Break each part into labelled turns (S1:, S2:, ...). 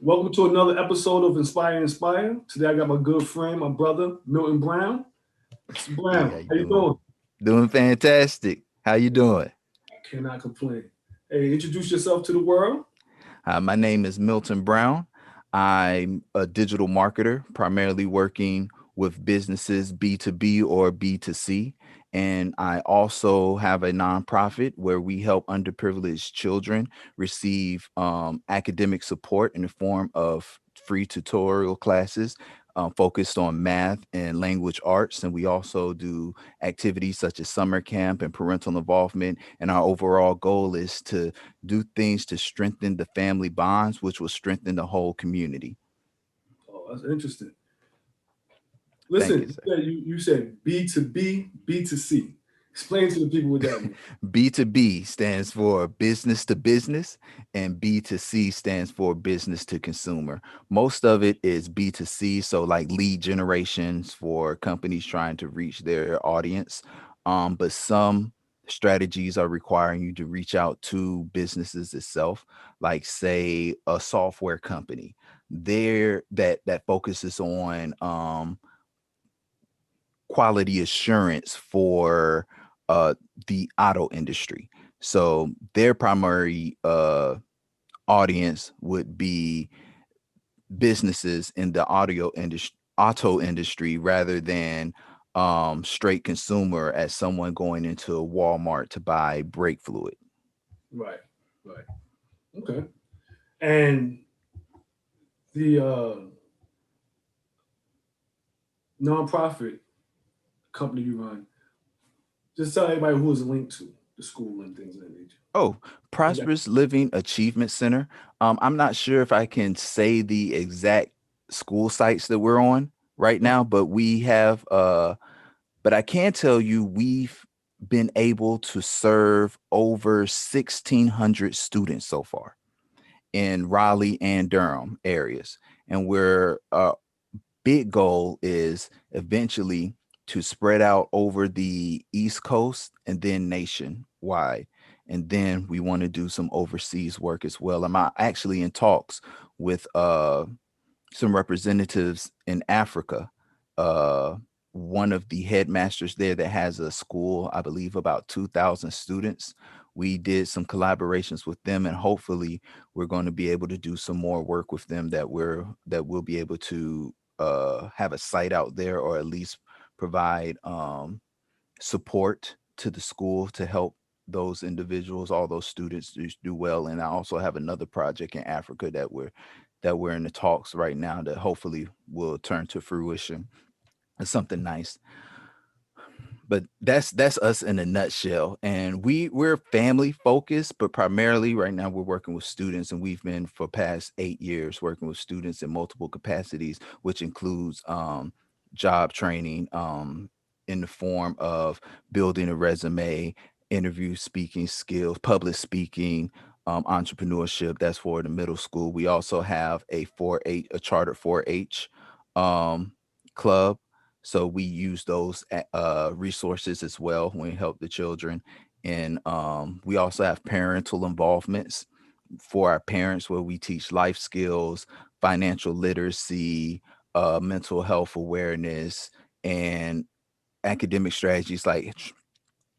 S1: Welcome to another episode of Inspire. Today I got my good friend, my brother, Milton Brown. Mr.
S2: Hey,
S1: Brown,
S2: how you
S1: how you
S2: doing?
S1: doing?
S2: Doing fantastic. How you doing?
S1: I cannot complain. Hey, introduce yourself to the world.
S2: My name is Milton Brown. I'm a digital marketer, primarily working with businesses B2B or B2C. And I also have a nonprofit where we help underprivileged children receive academic support in the form of free tutorial classes focused on math and language arts. And we also do activities such as summer camp and parental involvement. And our overall goal is to do things to strengthen the family bonds, which will strengthen the whole community.
S1: Oh, that's interesting.
S2: Thank
S1: Listen,
S2: you, sir.
S1: you said B to B, B to C. Explain to the people what that means.
S2: B2B stands for business to business, and B2C stands for business to consumer. Most of it is B2C, so like lead generations for companies trying to reach their audience. But some strategies are requiring you to reach out to businesses itself, like say a software company. There that focuses on quality assurance for uh, the auto industry. So their primary audience would be businesses in the auto industry rather than straight consumer as someone going into a Walmart to buy brake fluid.
S1: Right, right. Okay. And the nonprofit company you run, just tell everybody who is linked to the school and things of that nature.
S2: Oh,
S1: Is that
S2: Prosperous Living Achievement Center. I'm not sure if I can say the exact school sites that we're on right now, but we have but I can tell you we've been able to serve over 1,600 students so far in Raleigh and Durham areas. And we're big goal is eventually to spread out over the East Coast and then nationwide. And then we want to do some overseas work as well. I'm actually in talks with some representatives in Africa. Uh, One of the headmasters there that has a school, I believe about 2,000 students. We did some collaborations with them, and hopefully, we're going to be able to do some more work with them that we'll be able to have a site out there, or at least provide support to the school to help those individuals, all those students do well. And I also have another project in Africa that we're in the talks right now that hopefully will turn to fruition. It's something nice. But that's us in a nutshell. And we're family focused, but primarily right now we're working with students, and we've been for past 8 years working with students in multiple capacities, which includes job training in the form of building a resume, interview speaking skills, public speaking, entrepreneurship. That's for the middle school. We also have a chartered 4-H um, club, so we use those resources as well when we help the children. And we also have parental involvements for our parents where we teach life skills, financial literacy, mental health awareness, and academic strategies like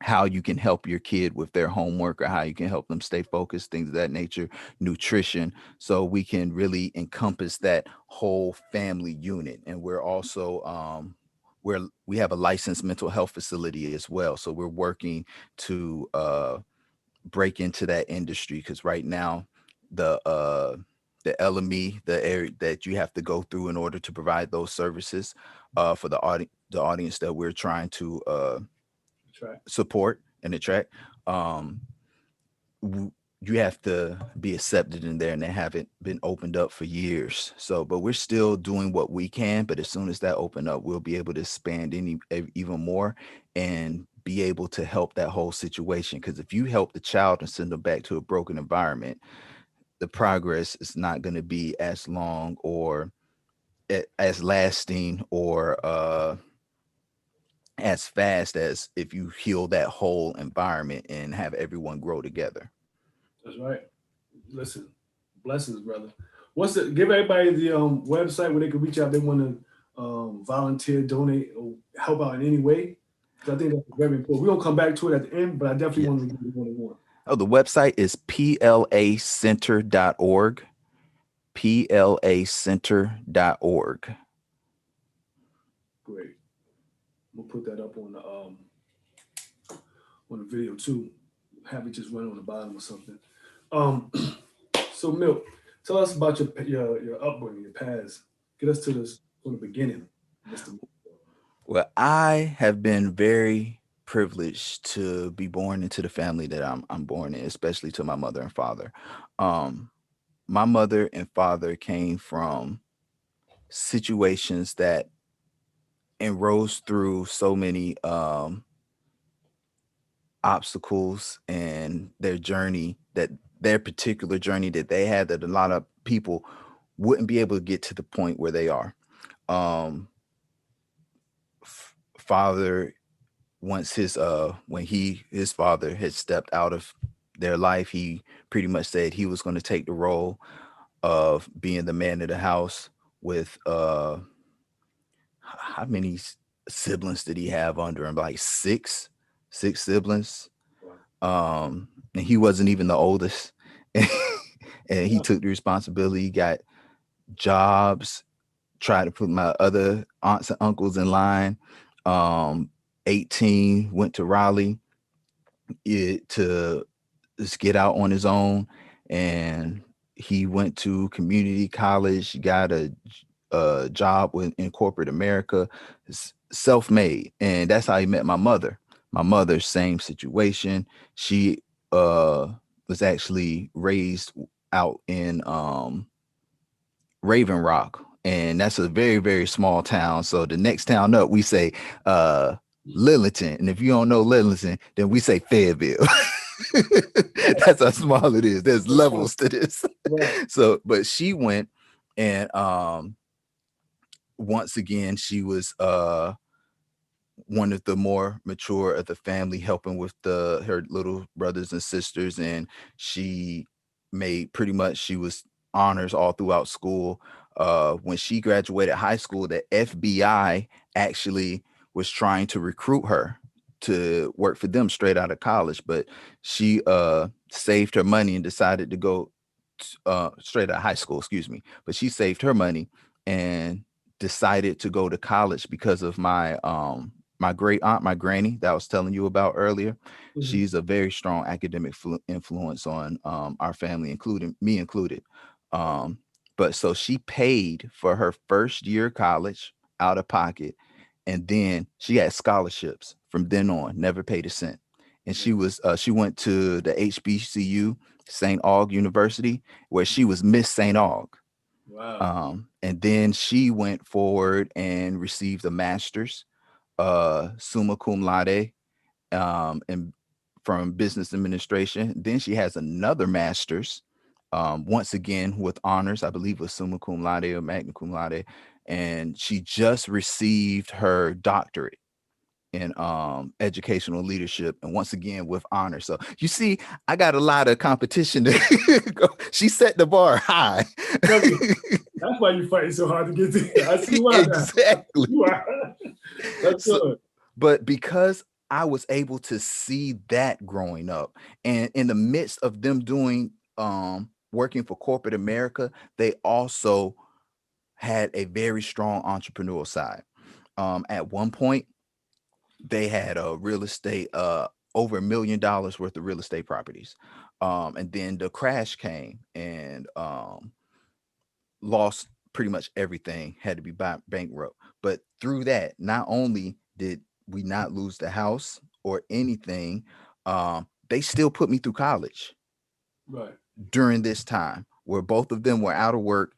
S2: how you can help your kid with their homework or how you can help them stay focused, things of that nature, nutrition. So we can really encompass that whole family unit. And we're also we have a licensed mental health facility as well. So we're working to break into that industry because right now the LME, the area that you have to go through in order to provide those services for the audience that we're trying to
S1: right?
S2: support and attract, um, w- you have to be accepted in there, and they haven't been opened up for years. So, but we're still doing what we can. But as soon as that open up, we'll be able to expand even more and be able to help that whole situation. Because if you help the child and send them back to a broken environment, the progress is not going to be as long or as lasting or as fast as if you heal that whole environment and have everyone grow together.
S1: That's right. Listen, blessings, brother. What's the give everybody the website where they can reach out if they want to volunteer, donate, or help out in any way? Because I think that's very important. We're gonna come back to it at the end, but I definitely
S2: Yes.
S1: want to give you one on one.
S2: Oh, the website is placenter.org. Placenter.org.
S1: Great. We'll put that up on the video too. Have it just run on the bottom or something. Um, so Milt, tell us about your upbringing, your past. Get us to this from the beginning, Mister.
S2: Well, I have been very privileged to be born into the family that I'm born in, especially to my mother and father. Um, my mother and father came from situations that and rose through so many obstacles and their particular journey that they had that a lot of people wouldn't be able to get to the point where they are. Um, Father, once when his father had stepped out of their life, he pretty much said he was going to take the role of being the man of the house with how many siblings did he have under him? Like six siblings. And he wasn't even the oldest. And he
S1: Wow.
S2: took the responsibility. He got jobs, tried to put my other aunts and uncles in line. Um, 18, went to Raleigh to just get out on his own. And he went to community college, got a job in corporate America, self-made. And that's how he met my mother. My mother, same situation. She was actually raised out in Raven Rock, and that's a very, very small town. So the next town up, we say Lillington. And if you don't know Lillington, then we say Fayetteville. That's how small it is. There's levels to this.
S1: Right.
S2: So, but she went and once again, she was one of the more mature of the family, helping with her little brothers and sisters, and she made pretty much she was honors all throughout school. When she graduated high school, the FBI actually was trying to recruit her to work for them straight out of college, but she saved her money and decided to go straight out of high school, excuse me. But she saved her money and decided to go to college because of my great aunt, my granny that I was telling you about earlier.
S1: Mhm.
S2: She's a very strong academic influence on our family, including me included. Um, but so she paid for her first year of college out of pocket, and then she had scholarships from then on, never paid a cent. And she went to the HBCU, St. Aug University, where she was Miss St. Aug.
S1: Wow.
S2: And then she went forward and received a master's, summa cum laude, and from business administration. Then she has another master's, once again with honors, I believe with summa cum laude or magna cum laude, and she just received her doctorate in educational leadership, and once again with honor. So you see, I got a lot of competition to go. She set the bar high.
S1: That's why you're fighting so hard to get there. I see why now. I
S2: Exactly.
S1: see why. That's
S2: So,
S1: good.
S2: but because I was able to see that growing up, and in the midst of them doing working for corporate America, they also had a very strong entrepreneurial side. At one point, they had a real estate over $1 million worth of real estate properties. And then the crash came and lost pretty much everything, had to be bankrupt. But through that, not only did we not lose the house or anything, they still put me through college
S1: Right.
S2: during this time where both of them were out of work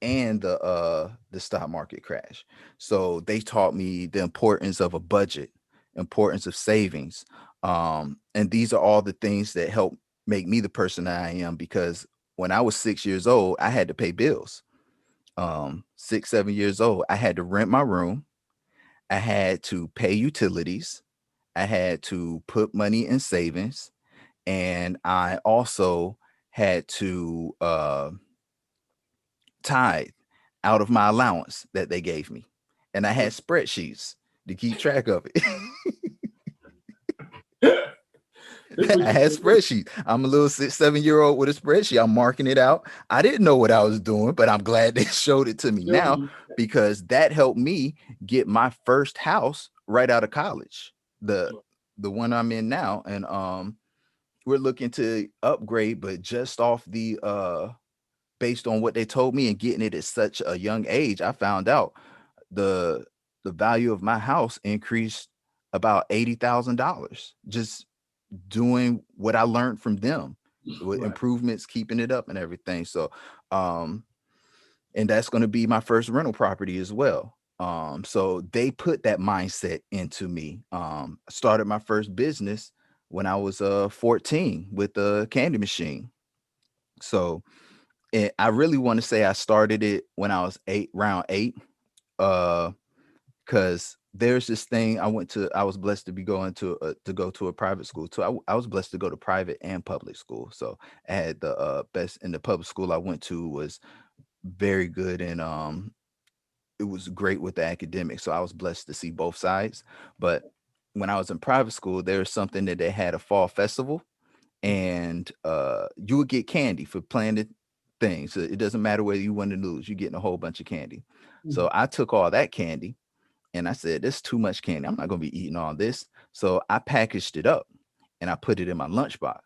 S2: and the stock market crash. So they taught me the importance of a budget, importance of savings. And these are all the things that help make me the person that I am, because when I was 6 years old, I had to pay bills. 6, 7 years old, I had to rent my room. I had to pay utilities. I had to put money in savings. And I also had to tithe out of my allowance that they gave me. And I had spreadsheets to keep track of it.
S1: This what
S2: I
S1: you
S2: had spreadsheets. I'm a little 6, 7 year old with a spreadsheet. I'm marking it out. I didn't know what I was doing, but I'm glad they showed it to me
S1: showed
S2: now
S1: me.
S2: because that helped me get my first house right out of college. The one I'm in now. And we're looking to upgrade, but just off the based on what they told me and getting it at such a young age, I found out the the value of my house increased about $80,000 just doing what I learned from them with
S1: Right.
S2: improvements, keeping it up and everything. So, um, and that's going to be my first rental property as well. So they put that mindset into me. I started my first business when I was 14 with a candy machine. So I really want to say I started it when I was around 8. Uh, because there's this thing I was blessed to be going to go to a private school too. I was blessed to go to private and public school. So I had the best. In the public school I went to was very good, and it was great with the academics. So I was blessed to see both sides. But when I was in private school, there was something that they had a fall festival, and you would get candy for playing the thing. So it doesn't matter whether you win or lose, you're getting a whole bunch of candy. So I took all that candy and I said, "This is too much candy. I'm not gonna be eating all this." So I packaged it up and I put it in my lunchbox.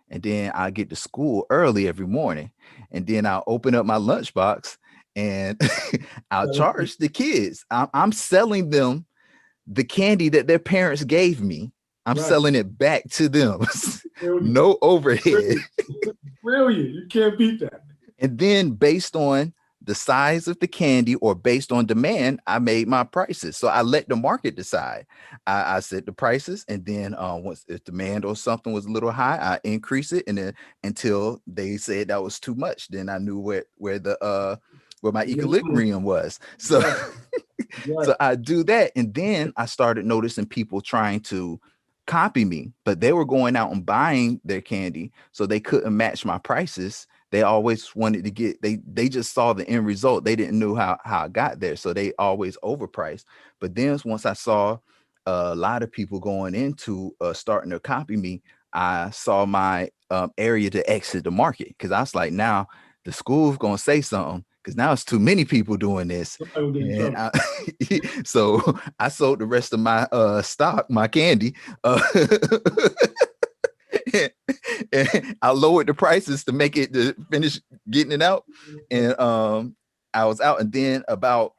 S2: And then I get to school early every morning. And then I'll open up my lunchbox and I'll charge the kids. I'm selling them the candy that their parents gave me. I'm
S1: Right.
S2: selling it back to them.
S1: Brilliant.
S2: No overhead.
S1: Brilliant. Brilliant. You can't beat that.
S2: And then based on the size of the candy or based on demand, I made my prices. So I let the market decide. I set the prices, and then once if demand or something was a little high, I increase it, and then until they said that was too much, then I knew where my equilibrium was. So
S1: Right. Right.
S2: so I do that, and then I started noticing people trying to copy me, but they were going out and buying their candy, so they couldn't match my prices. They always wanted to get they just saw the end result. They didn't know how I got there, so they always overpriced. But then once I saw a lot of people going into starting to copy me, I saw my area to exit the market because I was like, now the school's gonna say something because now it's too many people doing this.
S1: Somebody will get in
S2: And
S1: trouble.
S2: so I sold the rest of my stock, my candy. Uh, and I lowered the prices to make it to finish getting it out. And I was out, and then about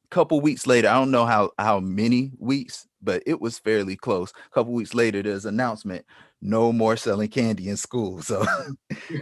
S2: a couple weeks later, I don't know how many weeks, but it was fairly close. A couple weeks later, there's an announcement: no more selling candy in school. So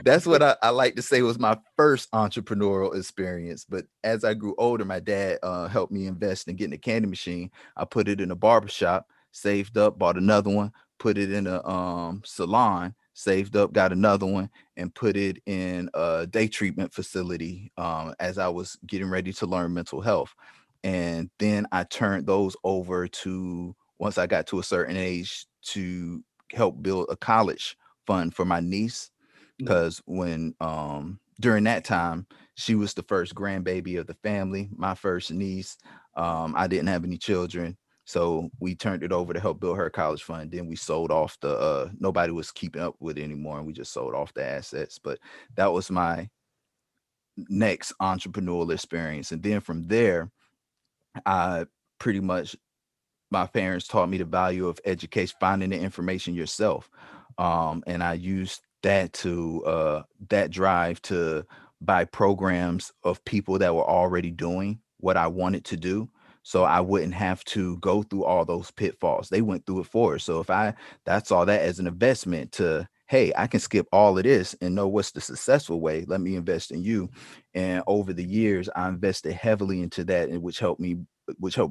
S2: that's what I like to say was my first entrepreneurial experience. But as I grew older, my dad helped me invest in getting a candy machine. I put it in a barber shop, saved up, bought another one, put it in a salon, saved up, got another one, and put it in a day treatment facility as I was getting ready to learn mental health. And then I turned those over to once I got to a certain age to help build a college fund for my niece because when during that time she was the first grandbaby of the family, my first niece. I didn't have any children, so we turned it over to help build her college fund. Then we sold off the nobody was keeping up with it anymore, and we just sold off the assets. But that was my next entrepreneurial experience. And then from there, I pretty much my parents taught me the value of education, finding the information yourself. And I used that drive to buy programs of people that were already doing what I wanted to do. So I wouldn't have to go through all those pitfalls. They went through it for us. So if that's all that as an investment to, hey, I can skip all of this and know what's the successful way. Let me invest in you. And over the years, I invested heavily into that, and which helped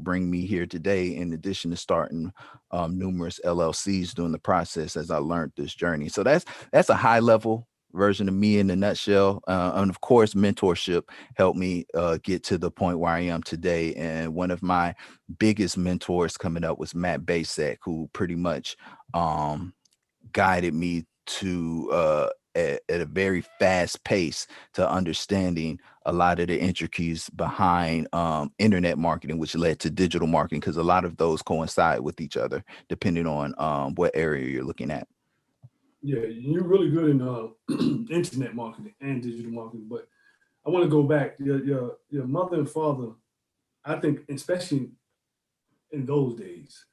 S2: bring me here today, in addition to starting numerous LLCs during the process as I learned this journey. So that's a high level version of me in a nutshell. And of course, mentorship helped me get to the point where I am today. And one of my biggest mentors coming up was Matt Basek, who pretty much guided me to at a very fast pace to understanding a lot of the intricacies behind internet marketing, which led to digital marketing, because a lot of those coincide with each other depending on what area you're looking at.
S1: Yeah, you're really good in internet marketing and digital marketing. But I want to go back. Your mother and father, I think, especially in those days,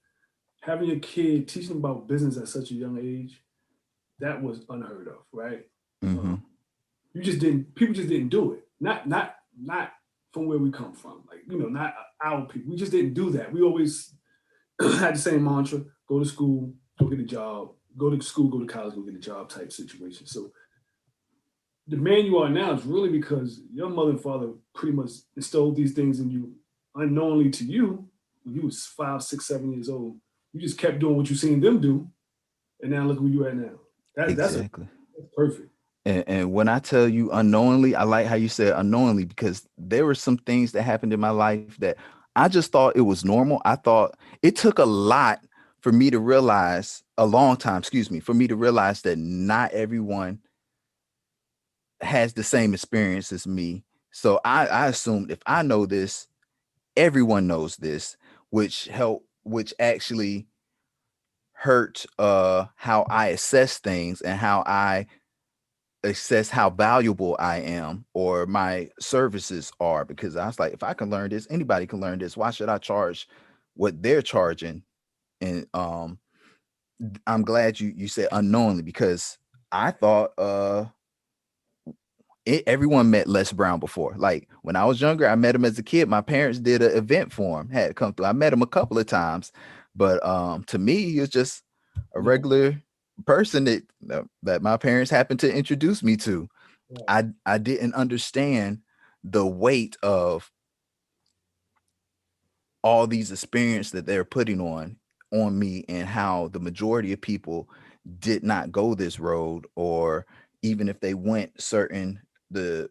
S1: having your kid teaching about business at such a young age, that was unheard of, right?
S2: Hmm.
S1: Um, you just didn't. People just didn't do it. Not from where we come from. Like not our people. We just didn't do that. We always had the same mantra: go to school, go get a job. Go to school, go to college, go get a job type situation. So the man you are now is really because your mother and father pretty much instilled these things in you unknowingly to you when you was 5, 6, 7 years old. You just kept doing what you seen them do, and now look who you at now.
S2: Exactly.
S1: That's perfect.
S2: And when I tell you unknowingly, I like how you said unknowingly, because there were some things that happened in my life that I just thought it was normal. I thought it took a lot for me to realize, a long time, excuse me, for me to realize that not everyone has the same experience as me. So I assumed if I know this, everyone knows this, which actually hurt how I assess things and how I assess how valuable I am or my services are, because I was like, if I can learn this, anybody can learn this. Why should I charge what they're charging? And I'm glad you said unknowingly, because I thought everyone met Les Brown before. Like when I was younger, I met him as a kid. My parents did an event for him, had to come through. I met him a couple of times, but to me, he was just a
S1: Yeah,
S2: regular person that my parents happened to introduce me to.
S1: right.
S2: I didn't understand the weight of all these experience that they're putting on me, and how the majority of people did not go this road, or even if they went the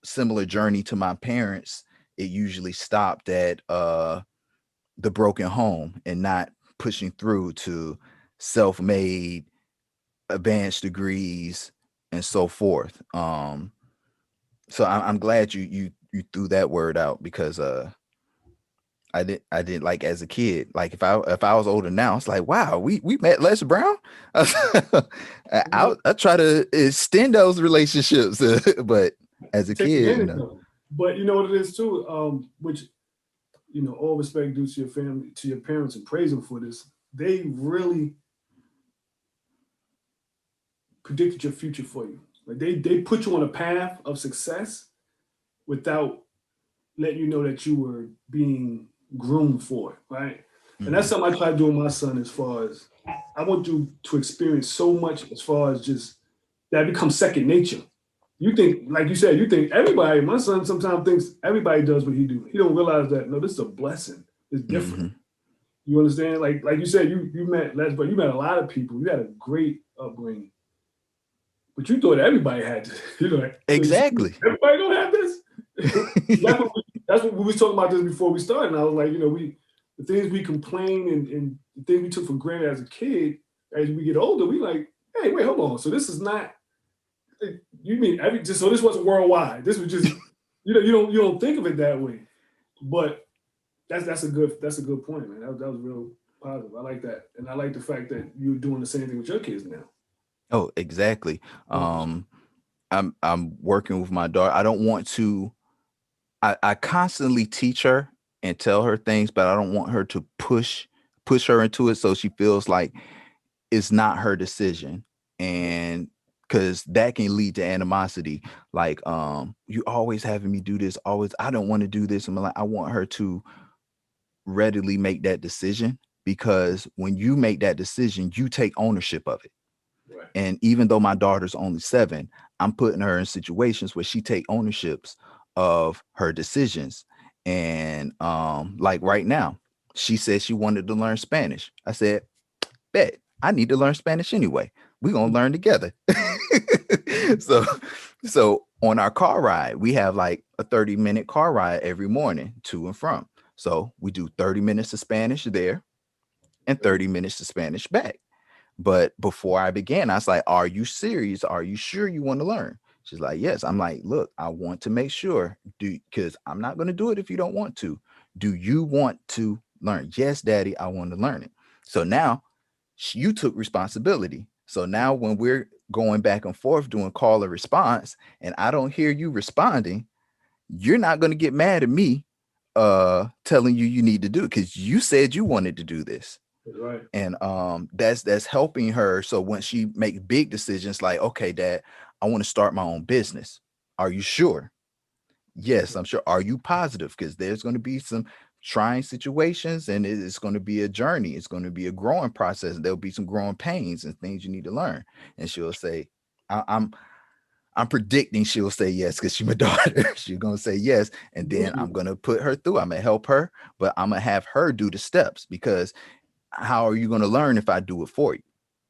S2: similar journey to my parents, it usually stopped at the broken home and not pushing through to self-made advanced degrees and so forth. So I'm glad you threw that word out, because I did like as a kid. Like if I was older now, it's like, wow, we met Les Brown.
S1: Yeah,
S2: I try to extend those relationships, but as
S1: you
S2: a
S1: take
S2: kid,
S1: advantage of them. But you know what it is too, which all respect due to your family, to your parents, and praise them for this. They really predicted your future for you. Like they put you on a path of success without letting you know that you were being groomed for it, right? And that's
S2: mhm,
S1: something I try to do with my son. As far as I want you to experience so much, as far as just that becomes second nature. You think, like you said, you think everybody. My son sometimes thinks everybody does what he do. He don't realize that no, this is a blessing. It's different.
S2: mhm.
S1: You understand? Like you said, you met Les, but you met a lot of people. You had a great upbringing, but you thought everybody had this. Like,
S2: Exactly.
S1: everybody don't have this. That's what we was talking about this before we started. And I was like, the things we complain and the things we took for granted as a kid, as we get older, we like, hey, wait, hold on. So this is not. You mean just so this wasn't worldwide? This was just you don't think of it that way, but that's a good point, man. That was real positive. I like that, and I like the fact that you're doing the same thing with your kids now.
S2: Oh, exactly.
S1: 100%.
S2: I'm working with my daughter. I don't want to. I constantly teach her and tell her things, but I don't want her to push her into it, so she feels like it's not her decision. And because that can lead to animosity. Like, you always having me do this, always, I don't want to do this. And I'm like, I want her to readily make that decision, because when you make that decision, you take ownership of it.
S1: Right.
S2: And even though my daughter's only 7, I'm putting her in situations where she take ownerships of her decisions. And like right now, she said she wanted to learn Spanish. I said, bet I need to learn Spanish anyway. We're gonna learn together. so so on our car ride, we have like a 30-minute car ride every morning to and from. So we do 30 minutes of Spanish there and
S1: Okay.
S2: 30 minutes of Spanish back. But before I began, I was like, are you serious? Are you sure you want to learn? She's like, yes. I'm like, look, I want to make sure, because I'm not going to do it if you don't want to. Do you want to learn? Yes, daddy, I want to learn it. So now you took responsibility. So now when we're going back and forth doing call and response, and I don't hear you responding, you're not going to get mad at me telling you need to do it, because you said you wanted to do this.
S1: That's right.
S2: And that's helping her. So when she makes big decisions like, okay, dad, I want to start my own business. Are you sure? Yes, I'm sure. Are you positive? Because there's going to be some trying situations, and it's going to be a journey. It's going to be a growing process. There'll be some growing pains and things you need to learn. And she'll say, I, I'm I'm predicting she'll say yes, because she's my daughter. She's gonna say yes, and then I'm gonna put her through. I'm gonna help her, but I'm gonna have her do the steps, because how are you gonna learn if I do it for you?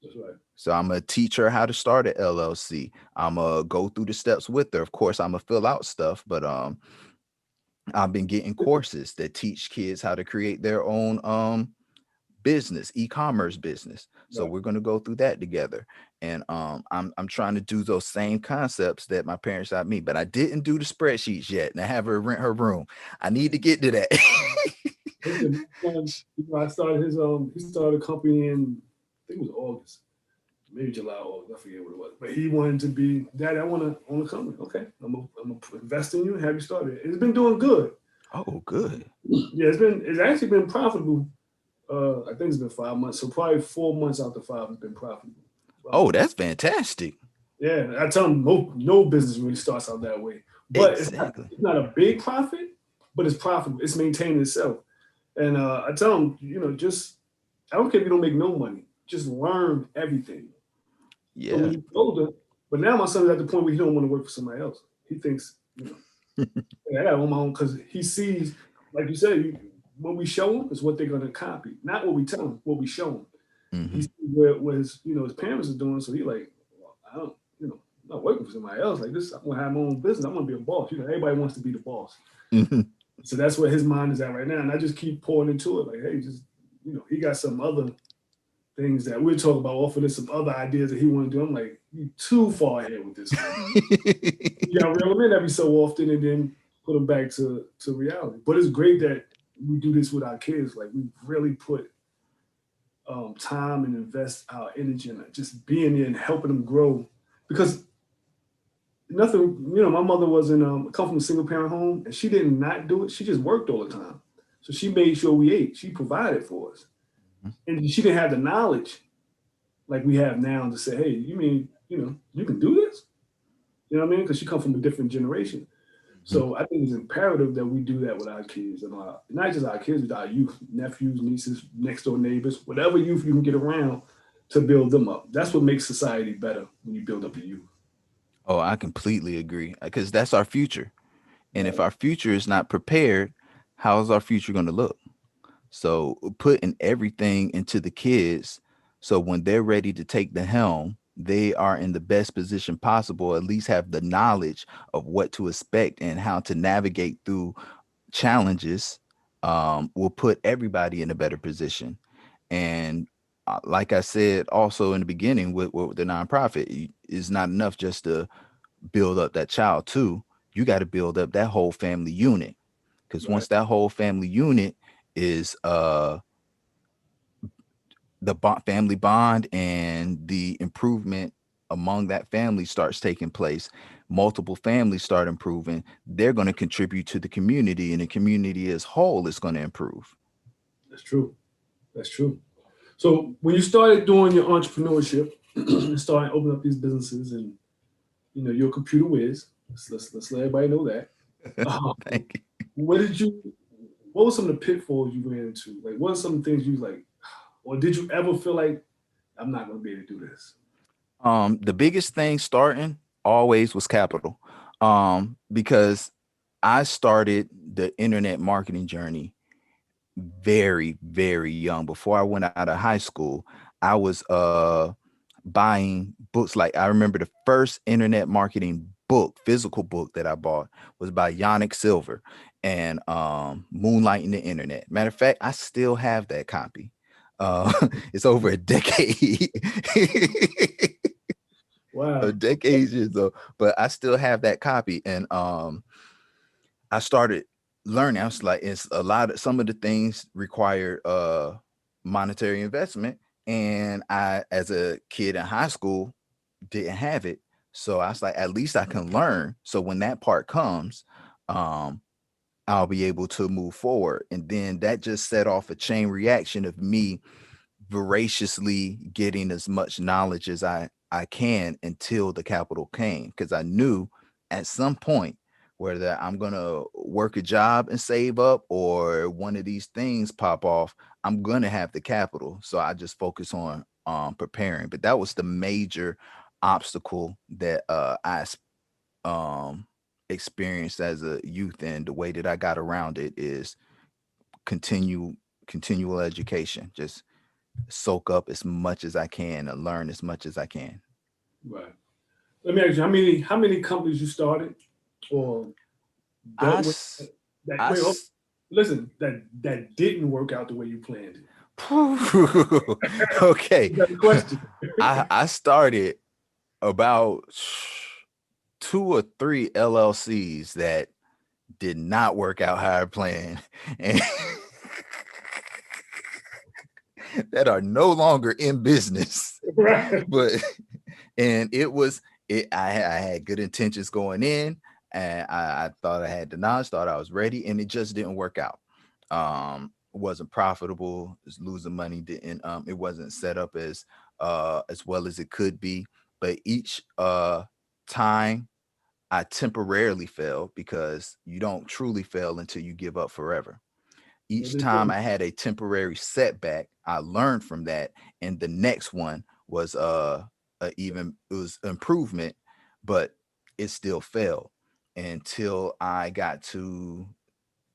S1: That's right.
S2: So I'm gonna teach her how to start an LLC. I'm gonna go through the steps with her. Of course, I'm gonna fill out stuff, but I've been getting courses that teach kids how to create their own business, e-commerce business. So
S1: Right.
S2: we're going to go through that together. And I'm trying to do those same concepts that my parents taught me, but I didn't do the spreadsheets yet, and I have her rent her room. I need to get to that.
S1: Listen, my son, I started he started a company in, I think it was August, maybe July, August, I forget what it was. But he wanted to be, Daddy, I want to own a company. Okay, I'm gonna invest in you and have you started. It's been doing good.
S2: Oh, good.
S1: Yeah, it's actually been profitable. I think it's been 5 months, so probably 4 months out the five has been profitable.
S2: Oh,
S1: Um,
S2: that's fantastic.
S1: yeah, I tell them no business really starts out that way, but
S2: Exactly.
S1: it's not a big profit, but it's profitable. It's maintaining itself, and I tell them, just I don't care if you don't make no money, just learn everything. So when
S2: Yeah.
S1: you get older, but now my son's at the point where he don't want to work for somebody else. He thinks, "Hey, I got to own my own," because he sees, like you said, what we show him is what they're going to copy, not what we tell them, what we show him. He
S2: Hmm.
S1: sees what his parents are doing, so he like, well, I don't, I'm not working for somebody else like this. I want to have my own business. I want to be a boss. Everybody wants to be the boss.
S2: Hmm.
S1: So that's where his mind is at right now, and I just keep pouring into it. Like, hey, just he got some other things that we're talking about, offering some other ideas that he want to do. I'm like, you too far ahead with this one. You gotta reel them in every so often and then put them back to reality. But it's great that we do this with our kids. Like we really put time and invest our energy in just being there and helping them grow. Because nothing, my mother was in come from a single parent home and she did not do it. She just worked all the time. So she made sure we ate. She provided for us. And she didn't have the knowledge like we have now to say, hey, you mean, you can do this? You know what I mean? Because she come from a different generation. So I think it's imperative that we do that with our kids and not just our kids, but our youth, nephews, nieces, next door neighbors, whatever youth you can get around to build them up. That's what makes society better when you build up the youth.
S2: Oh, I completely agree, because that's our future. And if
S1: Right.
S2: our future is not prepared, how is our future going to look? So putting everything into the kids, so when they're ready to take the helm, they are in the best position possible, at least have the knowledge of what to expect and how to navigate through challenges, will put everybody in a better position. And like I said, also in the beginning with the nonprofit, it's not enough just to build up that child too. You got to build up that whole family unit, because
S1: Right.
S2: once that whole family unit is family bond and the improvement among that family starts taking place, multiple families start improving, they're going to contribute to the community, and the community as whole is going to improve.
S1: That's true. That's true. So when you started doing your entrepreneurship and starting opening up these businesses and you're a computer whiz, let's let everybody know that. Um,
S2: Thank you.
S1: what did you what were some of the pitfalls you ran into? Like what are some things you was like, or did you ever feel like I'm not gonna be able to do this?
S2: The biggest thing starting always was capital. Because I started the internet marketing journey very, very young. Before I went out of high school, I was buying books. Like I remember the first internet marketing book, physical book that I bought was by Yannick Silver, and Moonlighting the Internet. Matter of fact, I still have that copy. It's over a decade. A
S1: Wow.
S2: decade years old, but I still have that copy. And I started learning. I was like, it's a lot of some of the things require monetary investment. And I, as a kid in high school, didn't have it. So I was like, at least I can learn. So when that part comes, um, I'll be able to move forward. And then that just set off a chain reaction of me voraciously getting as much knowledge as I can until the capital came. Because I knew at some point, whether I'm gonna work a job and save up or one of these things pop off, I'm gonna have the capital. So I just focus on preparing. But that was the major obstacle that um experienced as a youth, and the way that I got around it is continue continual education. Just soak up as much as I can and learn as much as I can.
S1: Right. Let me ask you, how many companies you started or
S2: I
S1: dealt with
S2: s-
S1: that
S2: I
S1: wait, hold,
S2: s-
S1: listen, that didn't work out the way you planned it?
S2: okay.
S1: That's the question.
S2: I started about two or three LLCs that did not work out how I planned, and that are no longer in business.
S1: Right.
S2: But and it was it. I had good intentions going in, and I thought I had the knowledge, thought I was ready, and it just didn't work out. Wasn't profitable, was losing money, didn't it wasn't set up as well as it could be. But each time I temporarily failed, because you don't truly fail until you give up forever.
S1: What
S2: Each
S1: they
S2: time
S1: say.
S2: I had a temporary setback, I learned from that, and the next one was even it was improvement, but it still failed until I got to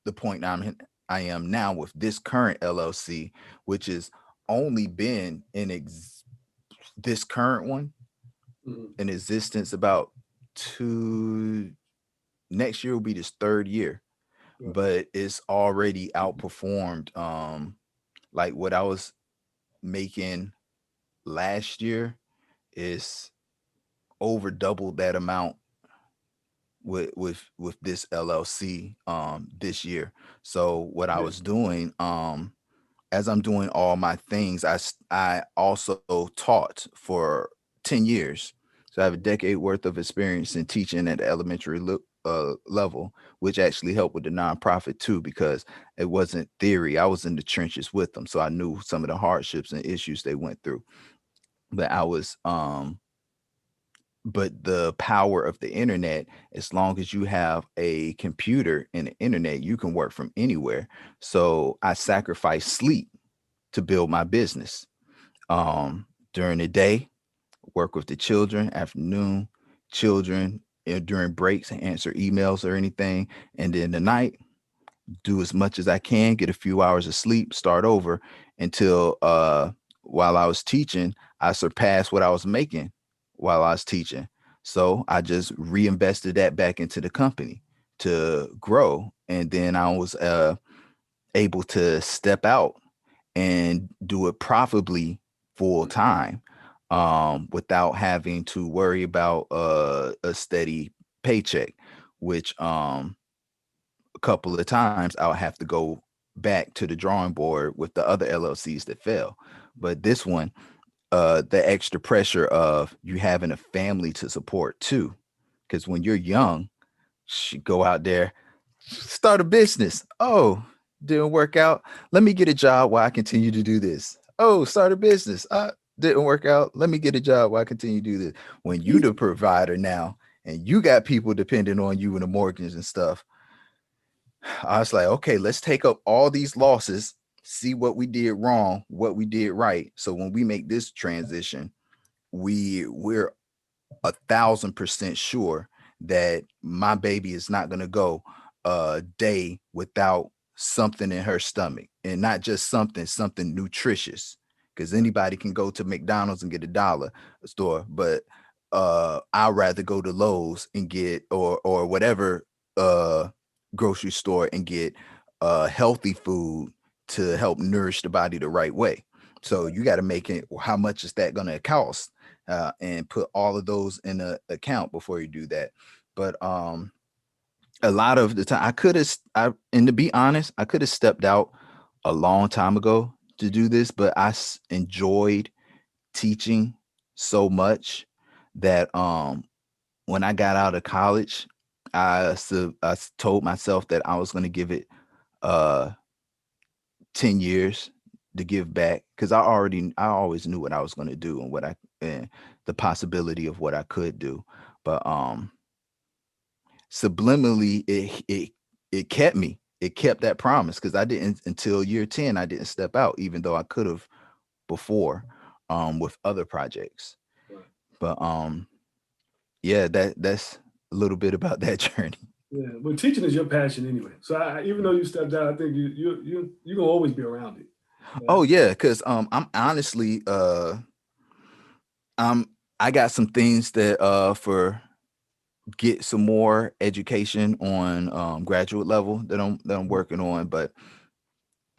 S2: the point I am now with this current LLC, which has only been this current one
S1: Mhm.
S2: in existence about two. Next year will be this third year,
S1: Right.
S2: but it's already outperformed like what I was making last year is over double that amount with this LLC this year. So what I
S1: Yeah.
S2: was doing, as I'm doing all my things, I also taught for 10 years. So I have a decade worth of experience in teaching at the elementary level, which actually helped with the nonprofit too, because it wasn't theory. I was in the trenches with them. So I knew some of the hardships and issues they went through. But I was but the power of the internet, as long as you have a computer and the internet, you can work from anywhere. So I sacrificed sleep to build my business. During the day, work with the children, afternoon, children, during breaks and answer emails or anything. And then the night, do as much as I can, get a few hours of sleep, start over until while I was teaching, I surpassed what I was making while I was teaching. So I just reinvested that back into the company to grow. And then I was able to step out and do it profitably full time, without having to worry about a steady paycheck, which a couple of times I'll have to go back to the drawing board with the other LLCs that fail. But this one, the extra pressure of you having a family to support too. Because when you're young, go out there, start a business. Oh, didn't work out. Let me get a job while I continue to do this. Oh, start a business. Didn't work out. Let me get a job while I continue to do this. When you the provider now and you got people depending on you and the mortgage and stuff, I was like, okay, let's take up all these losses, see what we did wrong, what we did right. So when we make this transition, we're 1,000% sure that my baby is not gonna go a day without something in her stomach, and not just something nutritious. Because anybody can go to McDonald's and get a dollar store, but I'd rather go to Lowe's and get or whatever uh grocery store and get healthy food to help nourish the body the right way. So you got to make it, how much is that going to cost, and put all of those in a account before you do that. But a lot of the time and to be honest, I could have stepped out a long time ago to do this, but enjoyed teaching so much that when I got out of college, I told myself that I was going to give it uh 10 years to give back, because I always knew what I was going to do and and the possibility of what I could do. But subliminally, it kept me. It kept that promise, because I didn't, until year 10, I didn't step out, even though I could have before, with other projects.
S1: Right.
S2: But yeah, that's a little bit about that journey.
S1: Yeah, but teaching is your passion anyway. So even though you stepped out, I think you gonna always be around it. Yeah.
S2: Oh yeah, because I'm honestly I'm I got some things that for get some more education on graduate level that I'm working on. But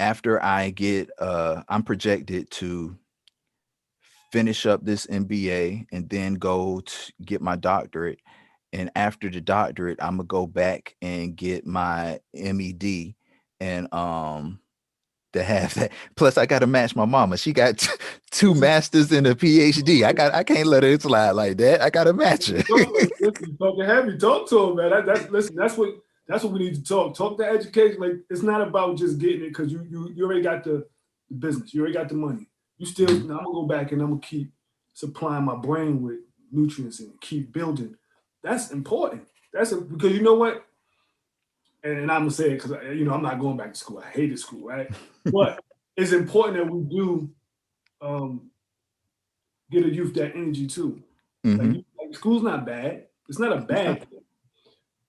S2: after I get I'm projected to finish up this MBA and then go to get my doctorate. And after the doctorate, I'm gonna go back and get my MED, and to have that. Plus, I got to match my mama. She got two masters and a PhD. I can't let her slide like that. I got to match her.
S1: Listen, talking heavy. Talk to him, man. Listen. That's what we need to talk. Talk to education. Like, it's not about just getting it because you already got the business. You already got the money. You still. Now I'm gonna go back and I'm gonna keep supplying my brain with nutrients and keep building. That's important. Because you know what? And I'm gonna say it because I'm not going back to school. I hated school, right? But it's important that we do get a youth that energy too.
S2: Mm-hmm.
S1: Like school's not bad. It's not a bad thing.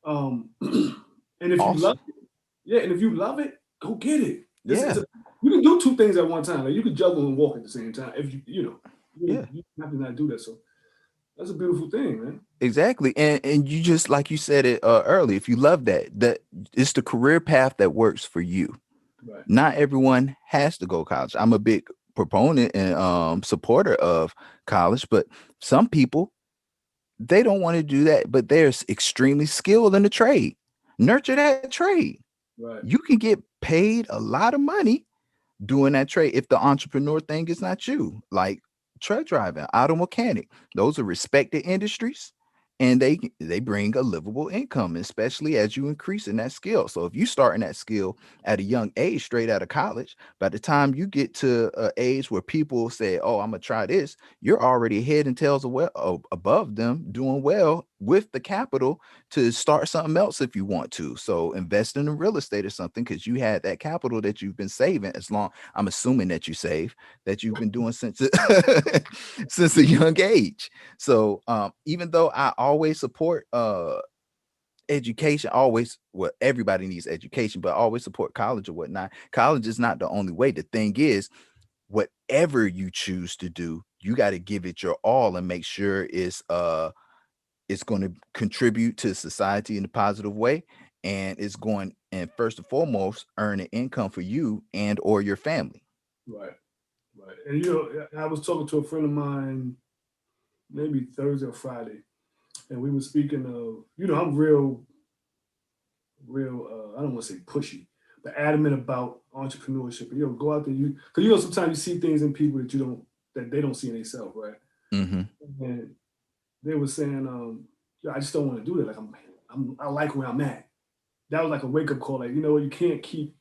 S1: And if you love
S2: Awesome.
S1: it, yeah, and if you love it, go get it.
S2: Yeah.
S1: You can do two things at one time. Like you can juggle and walk at the same time. If you
S2: Yeah.
S1: have to not do that. So that's a beautiful thing, man.
S2: Exactly. And you just, like you said it early, if you love that it's the career path that works for you.
S1: Right.
S2: Not everyone has to go to college. I'm a big proponent and supporter of college, but some people, they don't want to do that, but they're extremely skilled in the trade. Nurture that trade.
S1: Right.
S2: You can get paid a lot of money doing that trade if the entrepreneur thing is not you. Like truck driving, auto mechanic, those are respected industries, and they bring a livable income, especially as you increase in that skill. So if you start in that skill at a young age, straight out of college, by the time you get to an age where people say, oh, I'm gonna try this, you're already head and tails above them, doing well with the capital to start something else if you want to. So invest in real estate or something, because you had that capital that you've been saving, as long, I'm assuming that you save, that you've been doing since since a young age. So even though I always support education, always, well, everybody needs education, but I always support college or whatnot. College is not the only way. The thing is, whatever you choose to do, you got to give it your all and make sure it's going to contribute to society in a positive way, and it's going, and first and foremost, earn an income for you and or your family.
S1: Right. Right. And I was talking to a friend of mine maybe Thursday or Friday, and we were speaking of, I'm real, I don't want to say pushy, but adamant about entrepreneurship. And, go out there, because sometimes you see things in people that they don't see in themselves, right?
S2: Mm-hmm.
S1: And they were saying, I just don't want to do that. Like I like where I'm at. That was like a wake up call. Like, you can't keep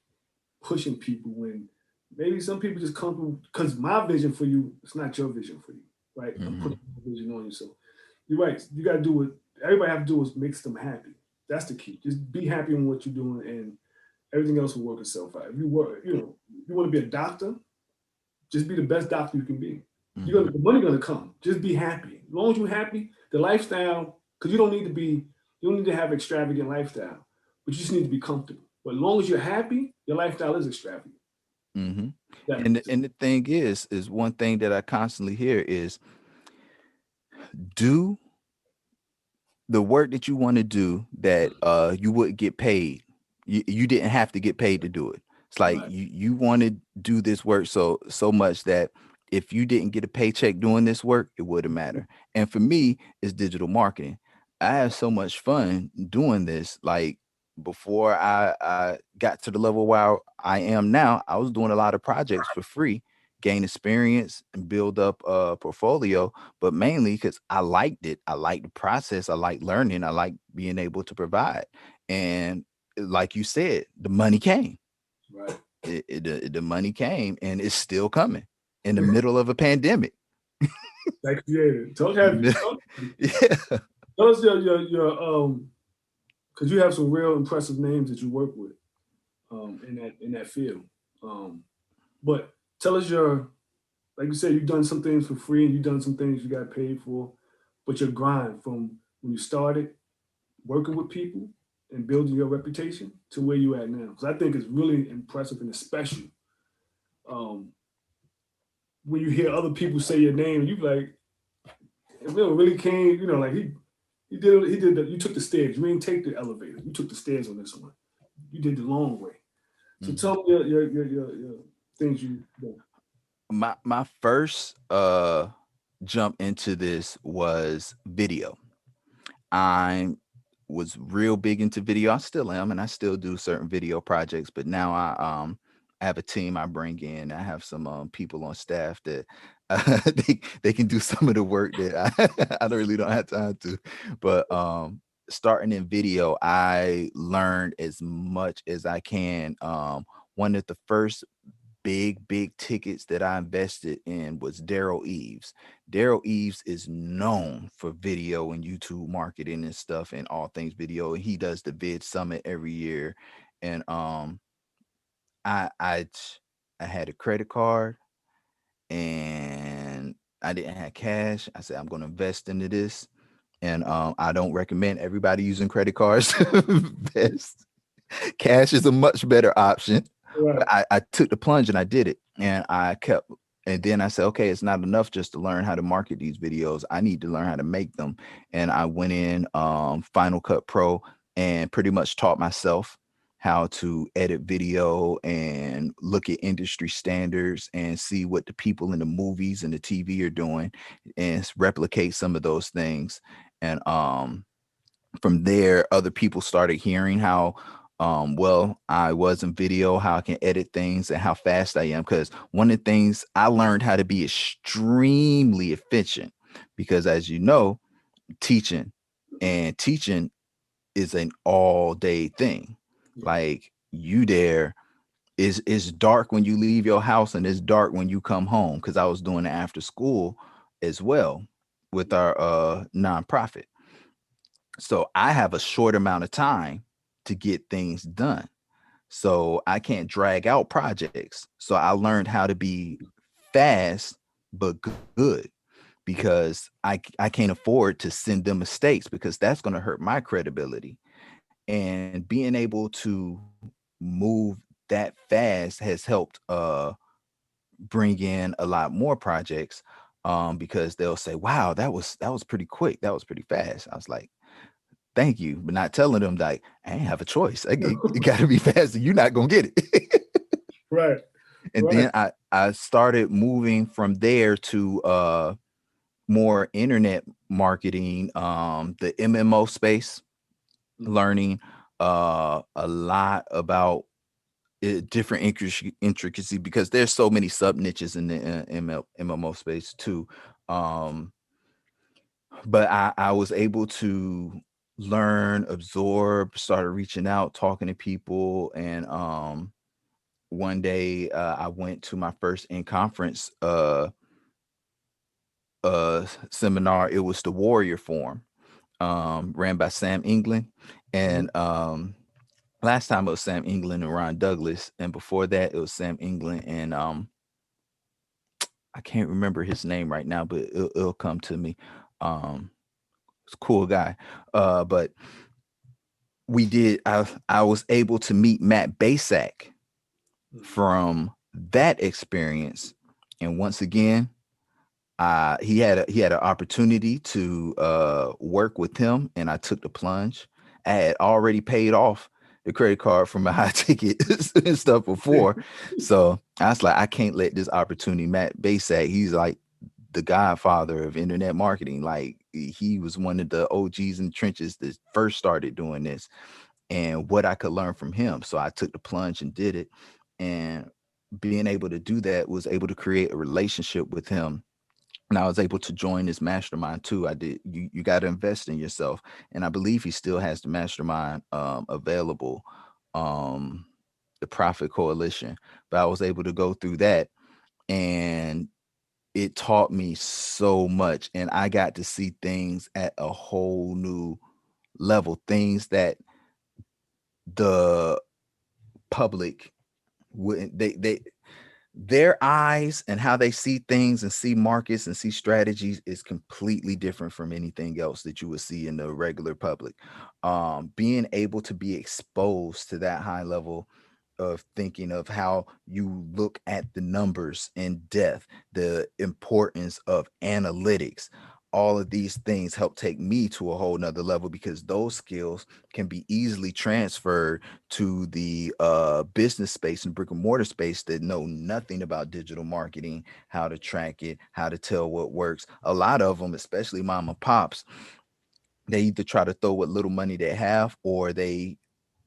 S1: pushing people when maybe some people just come through, because my vision for you, it's not your vision for you, right? I'm
S2: Mm-hmm.
S1: putting my vision on you. So you're right. You got to do what everybody have to do is makes them happy. That's the key. Just be happy in what you're doing, and everything else will work itself out. If you work, you want to be a doctor, just be the best doctor you can be.
S2: Mm-hmm.
S1: The money gonna come. Just be happy. As long as you're happy, the lifestyle, because you don't need to have extravagant lifestyle, but you just need to be comfortable. But as long as you're happy, your lifestyle is extravagant.
S2: Mm-hmm.
S1: That
S2: And
S1: makes
S2: the, and the thing is one thing that I constantly hear is, do the work that you want to do that you wouldn't get paid. You didn't have to get paid to do it. It's like
S1: Right.
S2: you want to do this work so much that if you didn't get a paycheck doing this work, it wouldn't matter. And for me, it's digital marketing. I have so much fun doing this. Like before I got to the level where I am now, I was doing a lot of projects for free, gain experience and build up a portfolio, but mainly because I liked it. I liked the process. I like learning. I like being able to provide. And like you said, the money came.
S1: Right.
S2: The money came and it's still coming in the middle of a pandemic.
S1: That created. Talk
S2: In the
S1: have
S2: middle,
S1: talk,
S2: yeah.
S1: tell us your because you have some real impressive names that you work with in that field. Um, but tell us your, like you said, you've done some things for free and you've done some things you got paid for, but your grind from when you started working with people and building your reputation to where you at now. Because I think it's really impressive and especially um, when you hear other people say your name and you like, if Bill really came, like he did you took the stairs. You didn't take the elevator. You took the stairs on this one. You did the long way. So
S2: Mhm.
S1: tell me your things you do.
S2: My first jump into this was video. I was real big into video. I still am, and I still do certain video projects. But now I have a team I bring in. I have some people on staff that they can do some of the work that I don't really don't have time to. But starting in video, I learned as much as I can. One of the first big tickets that I invested in was Daryl Eves. Daryl Eves is known for video and YouTube marketing and stuff and all things video. And he does the Vid Summit every year. And I I I had a credit card and I didn't have cash. I said I'm going to invest into this. And I don't recommend everybody using credit cards to invest. Cash is a much better option. But
S1: Right.
S2: I took the plunge and I did it. And I kept, and then I said, okay, it's not enough just to learn how to market these videos. I need to learn how to make them. And I went in Final Cut Pro and pretty much taught myself how to edit video and look at industry standards and see what the people in the movies and the TV are doing and replicate some of those things. And from there, other people started hearing how well I was in video, how I can edit things, and how fast I am. Because one of the things I learned how to be extremely efficient, because as you know, teaching and teaching is an all day thing.
S1: Yeah.
S2: Like you there is dark when you leave your house and it's dark when you come home. Because I was doing it after school as well with our nonprofit. So I have a short amount of time to get things done. So I can't drag out projects. So I learned how to be fast but good because I can't afford to send them mistakes because that's going to hurt my credibility. And being able to move that fast has helped bring in a lot more projects because they'll say, "Wow, that was pretty quick. That was pretty fast." I was like, thank you, but not telling them like I ain't have a choice. It got to be faster. You're not gonna get it.
S1: Right.
S2: And
S1: Right.
S2: then I started moving from there to more internet marketing, the MMO space,
S1: Mhm.
S2: learning a lot about different intricacy because there's so many sub niches in the MMO space too. Um, but I was able to learn, absorb, started reaching out, talking to people, and one day I went to my first in conference seminar. It was the Warrior Forum, ran by Sam England,
S1: Mhm.
S2: and last time it was Sam England and Ron Douglas, and before that it was Sam England and I can't remember his name right now, but it'll come to me. Um, it's a cool guy, but we did I was able to meet Matt Basak
S1: Mhm.
S2: from that experience. And once again, he had an opportunity to work with him and I took the plunge. I had already paid off the credit card for my high ticket and stuff before. So I was like, I can't let this opportunity. Matt Basak, he's like the godfather of internet marketing. Like he was one of the OGs in the trenches that first started doing this, and what I could learn from him. So I took the plunge and did it. And being able to do that was able to create a relationship with him, and I was able to join his mastermind too. I did. You got to invest in yourself, and I believe he still has the mastermind available, um, the Profit Coalition. But I was able to go through that, and it taught me so much, and I got to see things at a whole new level, things that the public wouldn't. They their eyes and how they see things and see markets and see strategies is completely different from anything else that you would see in the regular public. Being able to be exposed to that high level of thinking of how you look at the numbers in depth, the importance of analytics, all of these things help take me to a whole nother level, because those skills can be easily transferred to the business space and brick and mortar space that know nothing about digital marketing, how to track it, how to tell what works. A lot of them, especially mom and pops, they either try to throw what little money they have, or they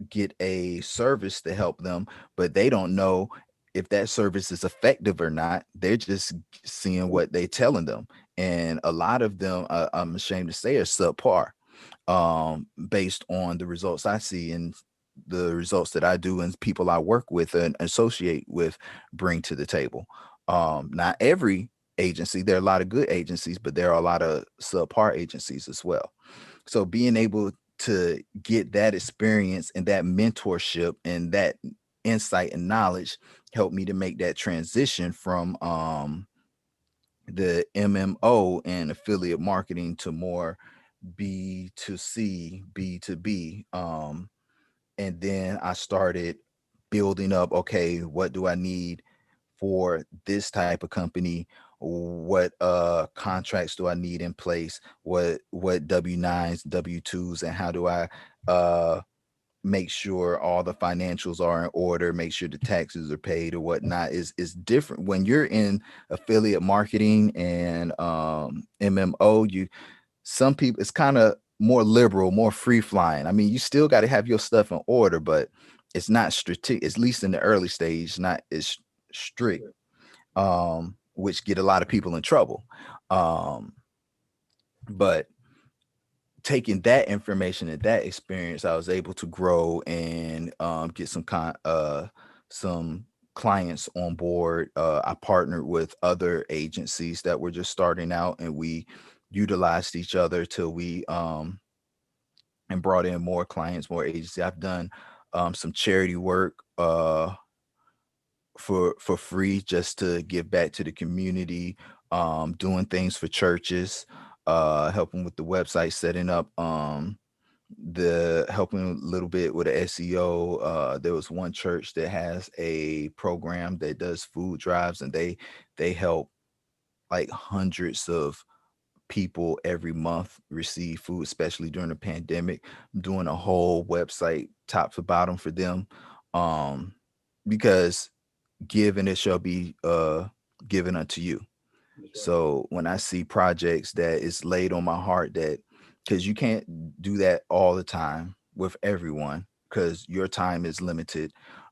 S2: get a service to help them, but they don't know if that service is effective or not. They're just seeing what they telling them. And a lot of them, I'm ashamed to say, are subpar, based on the results I see and the results that I do and people I work with and associate with bring to the table. Not every agency, there are a lot of good agencies, but there are a lot of subpar agencies as well. So being able to get that experience and that mentorship and that insight and knowledge helped me to make that transition from the MMO and affiliate marketing to more B2C, B2B. And then I started building up, okay, what do I need for this type of company? What contracts do I need in place? What W9s, W2s, and how do I make sure all the financials are in order, make sure the taxes are paid or whatnot? Is different when you're in affiliate marketing and MMO. You Some people, it's kind of more liberal, more free flying. I mean, you still got to have your stuff in order, but it's not strategic, at least in the early stage, not as strict, which get a lot of people in trouble. Um, but taking that information and that experience, I was able to grow and get some clients on board. I partnered with other agencies that were just starting out, and we utilized each other till we and brought in more clients, more agency. I've done some charity work for free just to give back to the community, doing things for churches, helping with the website, setting up the helping a little bit with the SEO. There was one church that has a program that does food drives, and they help like hundreds of people every month receive food, especially during the pandemic. I'm doing a whole website top to bottom for them, um, because given it shall be given unto you.
S1: That's right.
S2: So when I see projects that is laid on my heart, that because you can't do that all the time with everyone, because your time is limited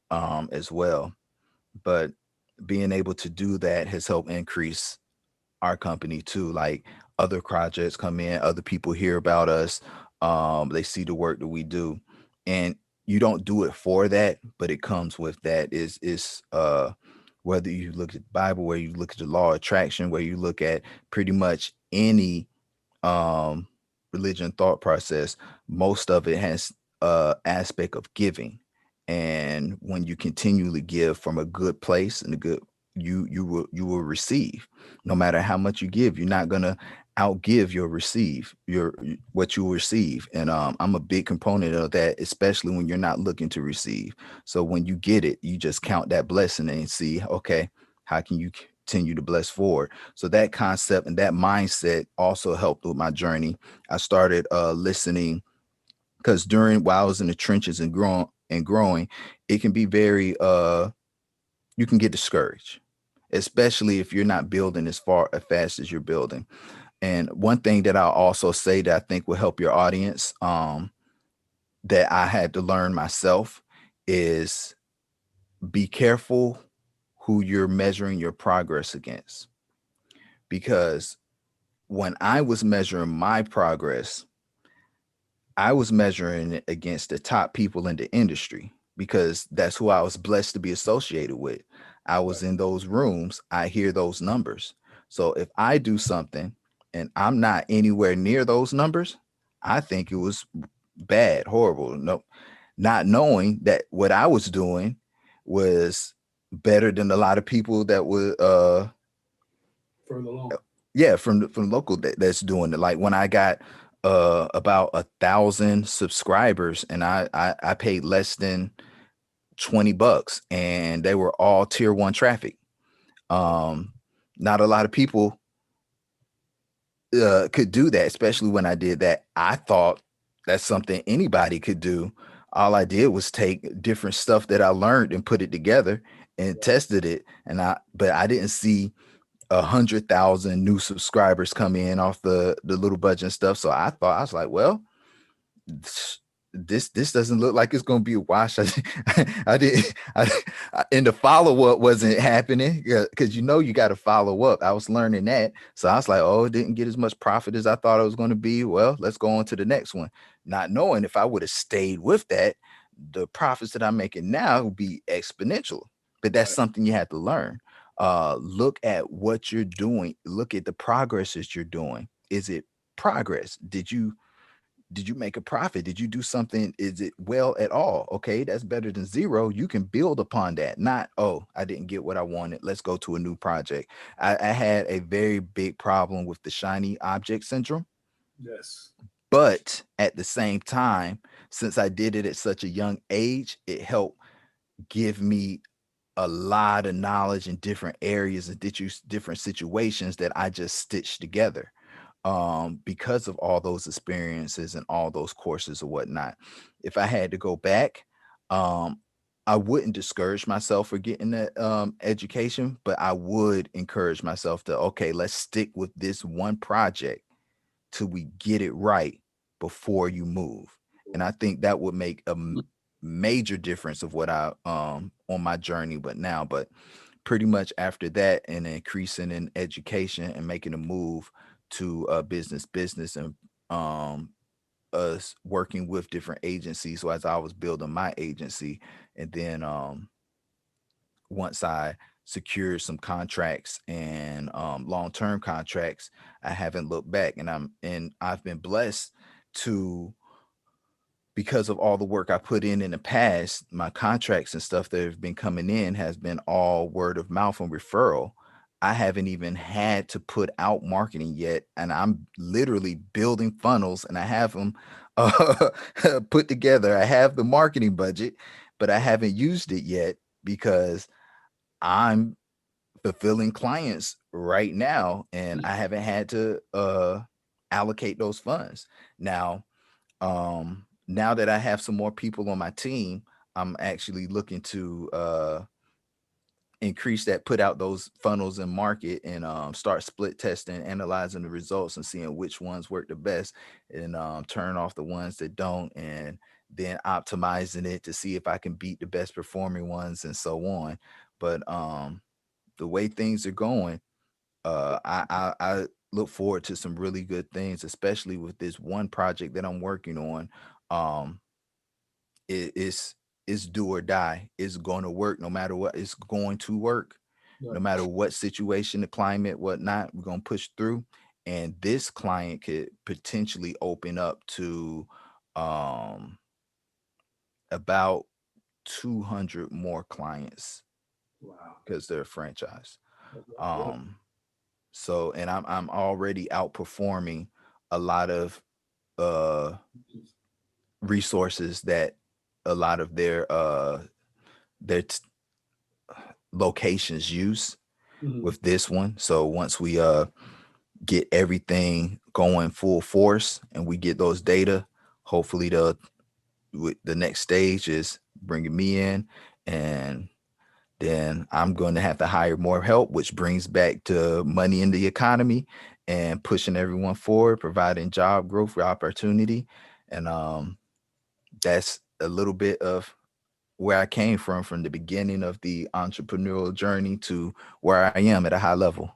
S2: as well. But being able to do that has helped increase our company too. Like other projects come in, other people hear about us, they see the work that we do, and you don't do it for that, but it comes with that. Is whether you look at the Bible, where you look at the law of attraction, where you look at pretty much any um religion thought process, most of it has aspect of giving. And when you continually give from a good place and a good, you will receive. No matter how much you give, you're not gonna outgive your receive your what you receive. And I'm a big component of that, especially when you're not looking to receive. So when you get it, you just count that blessing and see, okay, how can you continue to bless forward? So that concept and that mindset also helped with my journey. I started listening, because during while I was in the trenches and and growing, it can be very you can get discouraged, especially if you're not building as fast as you're building. And one thing that I'll also say that I think will help your audience, that I had to learn myself, is be careful who you're measuring your progress against. Because when I was measuring my progress, I was measuring it against the top people in the industry because that's who I was blessed to be associated with. I was
S1: Right.
S2: in those rooms, I hear those numbers. So if I do something and I'm not anywhere near those numbers, I think it was bad, horrible. No, not knowing that what I was doing was better than a lot of people that would
S1: Further along.
S2: yeah, from local that's doing it. Like when I got about 1,000 subscribers and I paid less than $20 and they were all tier one traffic. Um Not a lot of people could do that, especially when I did that. I thought that's something anybody could do. All I did was take different stuff that I learned and put it together and
S1: Right.
S2: tested it. But I didn't see 100,000 new subscribers come in off the little budget and stuff. So I was like, well, this doesn't look like it's going to be a wash. I didn't. And the follow up wasn't happening because you got to follow up. I was learning that, so I was like, oh, it didn't get as much profit as I thought it was going to be. Well, let's go on to the next one, not knowing if I would have stayed with that, the profits that I'm making now would be exponential. But that's
S1: Right.
S2: something you have to learn. Look at what you're doing. Look at the progress that you're doing. Is it progress? Did you make a profit? Did you do something? Is it well at all? Okay, that's better than zero. You can build upon that. Not, oh, I didn't get what I wanted. Let's go to a new project. I had a very big problem with the shiny object syndrome.
S1: Yes.
S2: But at the same time, since I did it at such a young age, it helped give me a lot of knowledge in different areas and different situations that I just stitched together, because of all those experiences and all those courses or whatnot. If I had to go back, um, I wouldn't discourage myself for getting that education, but I would encourage myself to, okay, let's stick with this one project till we get it right before you move. And I think that would make a major difference of what I on my journey, but pretty much after that and increasing in education and making a move to business and um us working with different agencies. So as I was building my agency, and then once I secured some contracts and long-term contracts, I haven't looked back, and I've been blessed to, because of all the work I put in the past, my contracts and stuff that have been coming in has been all word of mouth and referral. I haven't even had to put out marketing yet, and I'm literally building funnels, and I have them uh, put together. I have the marketing budget, but I haven't used it yet because I'm fulfilling clients right now, and I haven't had to allocate those funds. Now that I have some more people on my team, I'm actually looking to increase that, put out those funnels and market, and start split testing, analyzing the results and seeing which ones work the best, and turn off the ones that don't, and then optimizing it to see if I can beat the best performing ones and so on. But the way things are going, I look forward to some really good things, especially with this one project that I'm working on. Um, it's do or die. It's going to work no matter what. It's going to work no
S1: Right.
S2: matter what situation, the climate, whatnot. We're gonna push through, and this client could potentially open up to um about 200 more clients
S1: Wow.
S2: because they're a franchise.
S1: That's right. Yeah.
S2: Um, so, and I'm already outperforming a lot of uh resources that a lot of their locations use
S1: Mhm.
S2: with this one. So once we get everything going full force and we get those data, hopefully the next stage is bringing me in, and then I'm going to have to hire more help, which brings back to money in the economy and pushing everyone forward, providing job growth opportunity. And that's a little bit of where I came from the beginning of the entrepreneurial journey to where I am at a high level.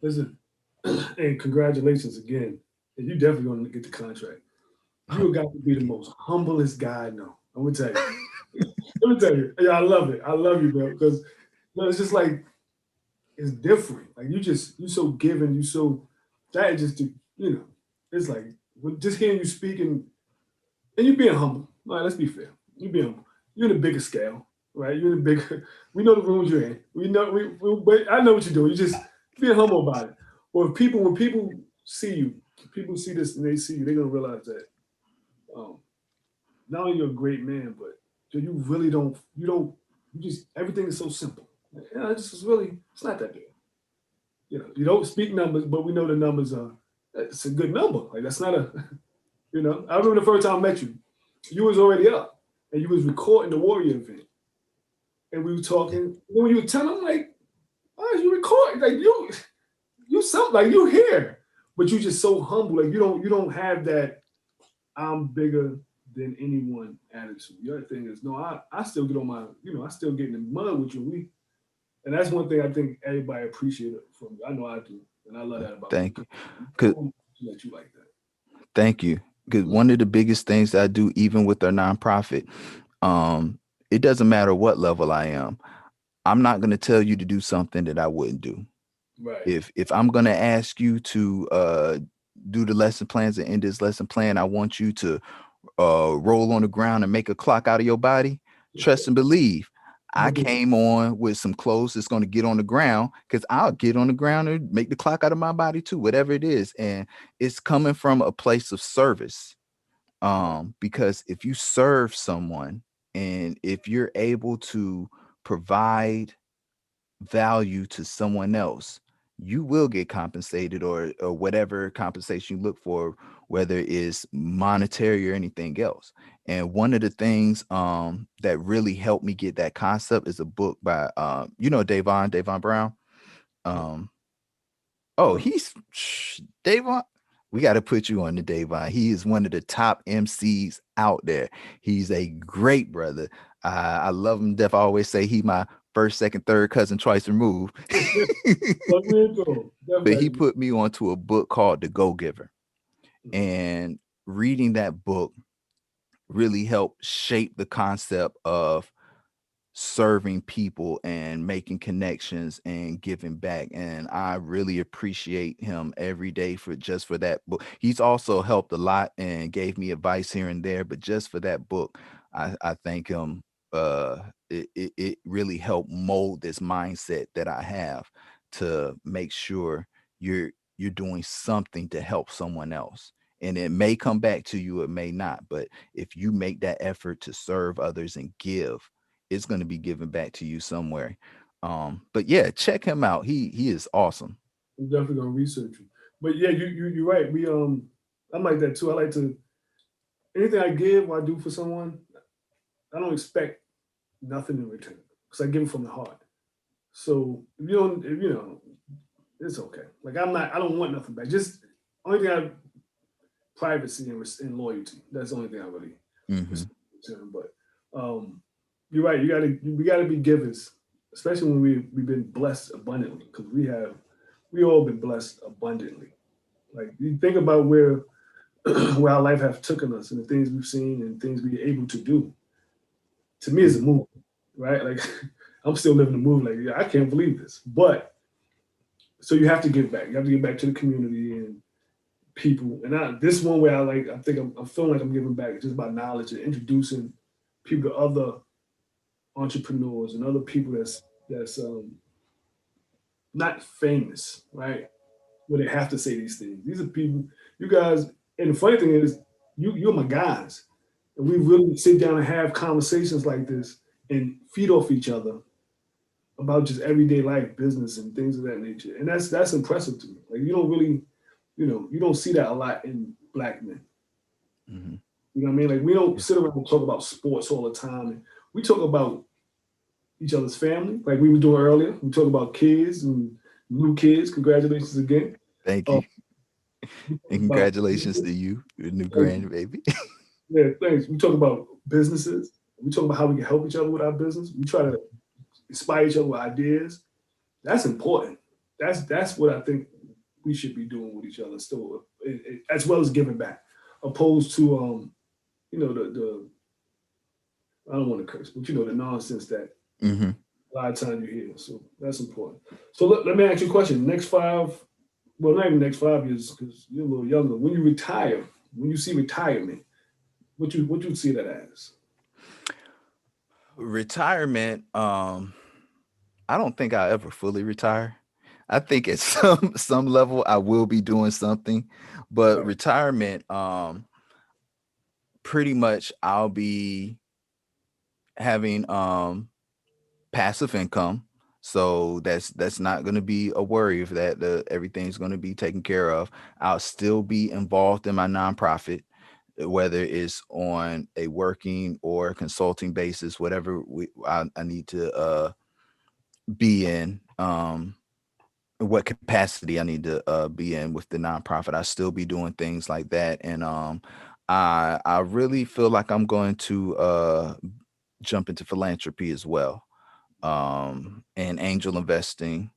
S1: Listen, and congratulations again. And you definitely gonna get the contract. You got to be the most humblest guy I know. I'm gonna tell you. Let me tell you. Yeah, I love it. I love you, bro. Because it's just like it's different. Like you so giving. You so that is just it's like just hearing you speaking and you being humble. All right, let's be fair. You being humble. You're in a bigger scale, right? You're in a bigger. We know the rooms you're in. We know but I know what you're doing. You just being humble about it. Or if people when people see you, people see this and they see you, they're gonna realize that um, not only you're a great man, but you really you just everything is so simple. It's not that big. You don't speak numbers, but we know the numbers are it's a good number. Like that's not a I remember the first time I met you, you was already up and you was recording the Warrior event. And we were talking, and when you were telling I'm like, oh, you recording, like you something like you here. But you just so humble, like you don't have that I'm bigger than anyone attitude. The other thing is, no, I still get on my, I still get in the mud with you. And that's one thing I think everybody appreciated from you. I know I do. And I love that about
S2: Thank you.
S1: you.
S2: 'Cause-
S1: Let you like that.
S2: Thank you. Because one of the biggest things that I do, even with our nonprofit, um, it doesn't matter what level I am. I'm not going to tell you to do something that I wouldn't do.
S1: Right.
S2: If I'm going to ask you to do the lesson plans and end this lesson plan, I want you to roll on the ground and make a clock out of your body. Trust and believe. I came on with some clothes that's going to get on the ground because I'll get on the ground and make the clock out of my body too, whatever it is. And it's coming from a place of service. Because if you serve someone and if you're able to provide value to someone else, you will get compensated or whatever compensation you look for, whether it's monetary or anything else. And one of the things that really helped me get that concept is a book by Davon Brown. Um, oh, Davon. We got to put you on the Davon. He is one of the top MCs out there. He's a great brother. I love him to death. I always say he my first, second, third cousin twice removed. But he put me onto a book called The Go-Giver. And reading that book really helped shape the concept of serving people and making connections and giving back. And I really appreciate him every day for that book. He's also helped a lot and gave me advice here and there, but just for that book, I thank him. It really helped mold this mindset that I have to make sure you're doing something to help someone else. And it may come back to you, it may not. But if you make that effort to serve others and give, it's going to be given back to you somewhere. But yeah, check him out. He is awesome.
S1: I'm definitely gonna research you. But yeah, you're right. I'm like that too. I like to anything I give or I do for someone, I don't expect nothing in return because I give it from the heart. So if you know, it's okay. Like I don't want nothing back. Just only thing I privacy and loyalty. That's the only thing I really respect return. But you're right. We gotta be givers, especially when we've been blessed abundantly because we all been blessed abundantly. Like you think about where where our life have taken us and the things we've seen and things we're able to do. To me, it's a movie, right? Like I'm still living the movie. Like yeah, I can't believe this, but so you have to give back. You have to give back to the community and people. And this one way I think I'm feeling like I'm giving back just by knowledge and introducing people to other entrepreneurs and other people that's not famous, right? Where they have to say these things. These are people, you guys, and the funny thing is, you're my guys. And we really sit down and have conversations like this and feed off each other about just everyday life, business, and things of that nature. And that's impressive to me. Like you don't really, you don't see that a lot in Black men. You know what I mean? Like we don't sit around and talk about sports all the time and we talk about each other's family, like we were doing earlier. We talk about kids and new kids. Congratulations again.
S2: Thank
S1: Uh,
S2: you.
S1: we talk
S2: And
S1: about
S2: congratulations to
S1: business.
S2: you, your new
S1: Thank you.
S2: grandbaby.
S1: Yeah, thanks. We talk about businesses. We talk about how we can help each other with our business. We try to inspire each other with ideas. That's important. That's what I think we should be doing with each other still, as well as giving back, opposed to the I don't want to curse, but the nonsense that
S2: Hmm.
S1: a lot of times you hear. So that's important. So let me ask you a question. Next five, well, not even next 5 years because you're a little younger. When you retire, when you see retirement, what you see that as?
S2: Retirement. I don't think I'll ever fully retire. I think at some level I will be doing something, but
S1: Right.
S2: retirement, pretty much I'll be having passive income. So that's not going to be a worry if that everything's going to be taken care of. I'll still be involved in my nonprofit, whether it's on a working or consulting basis, whatever I need to be in. What capacity I need to be in with the nonprofit. I still be doing things like that, and I really feel like I'm going to jump into philanthropy as well, and angel investing.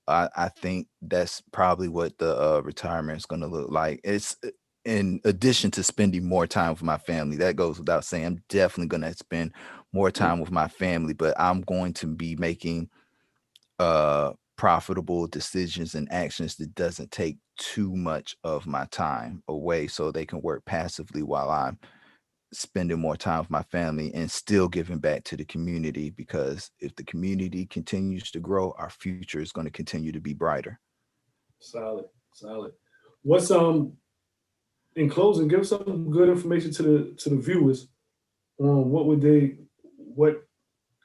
S2: I think that's probably what the retirement is going to look like. It's in addition to spending more time with my family. That goes without saying. I'm definitely going to spend more time with my family, but I'm going to be making profitable decisions and actions that doesn't take too much of my time away so they can work passively while I'm spending more time with my family and still giving back to the community, because if the community continues to grow, our future is going to continue to be brighter.
S1: Solid, solid. What's in closing? Give some good information to the viewers on what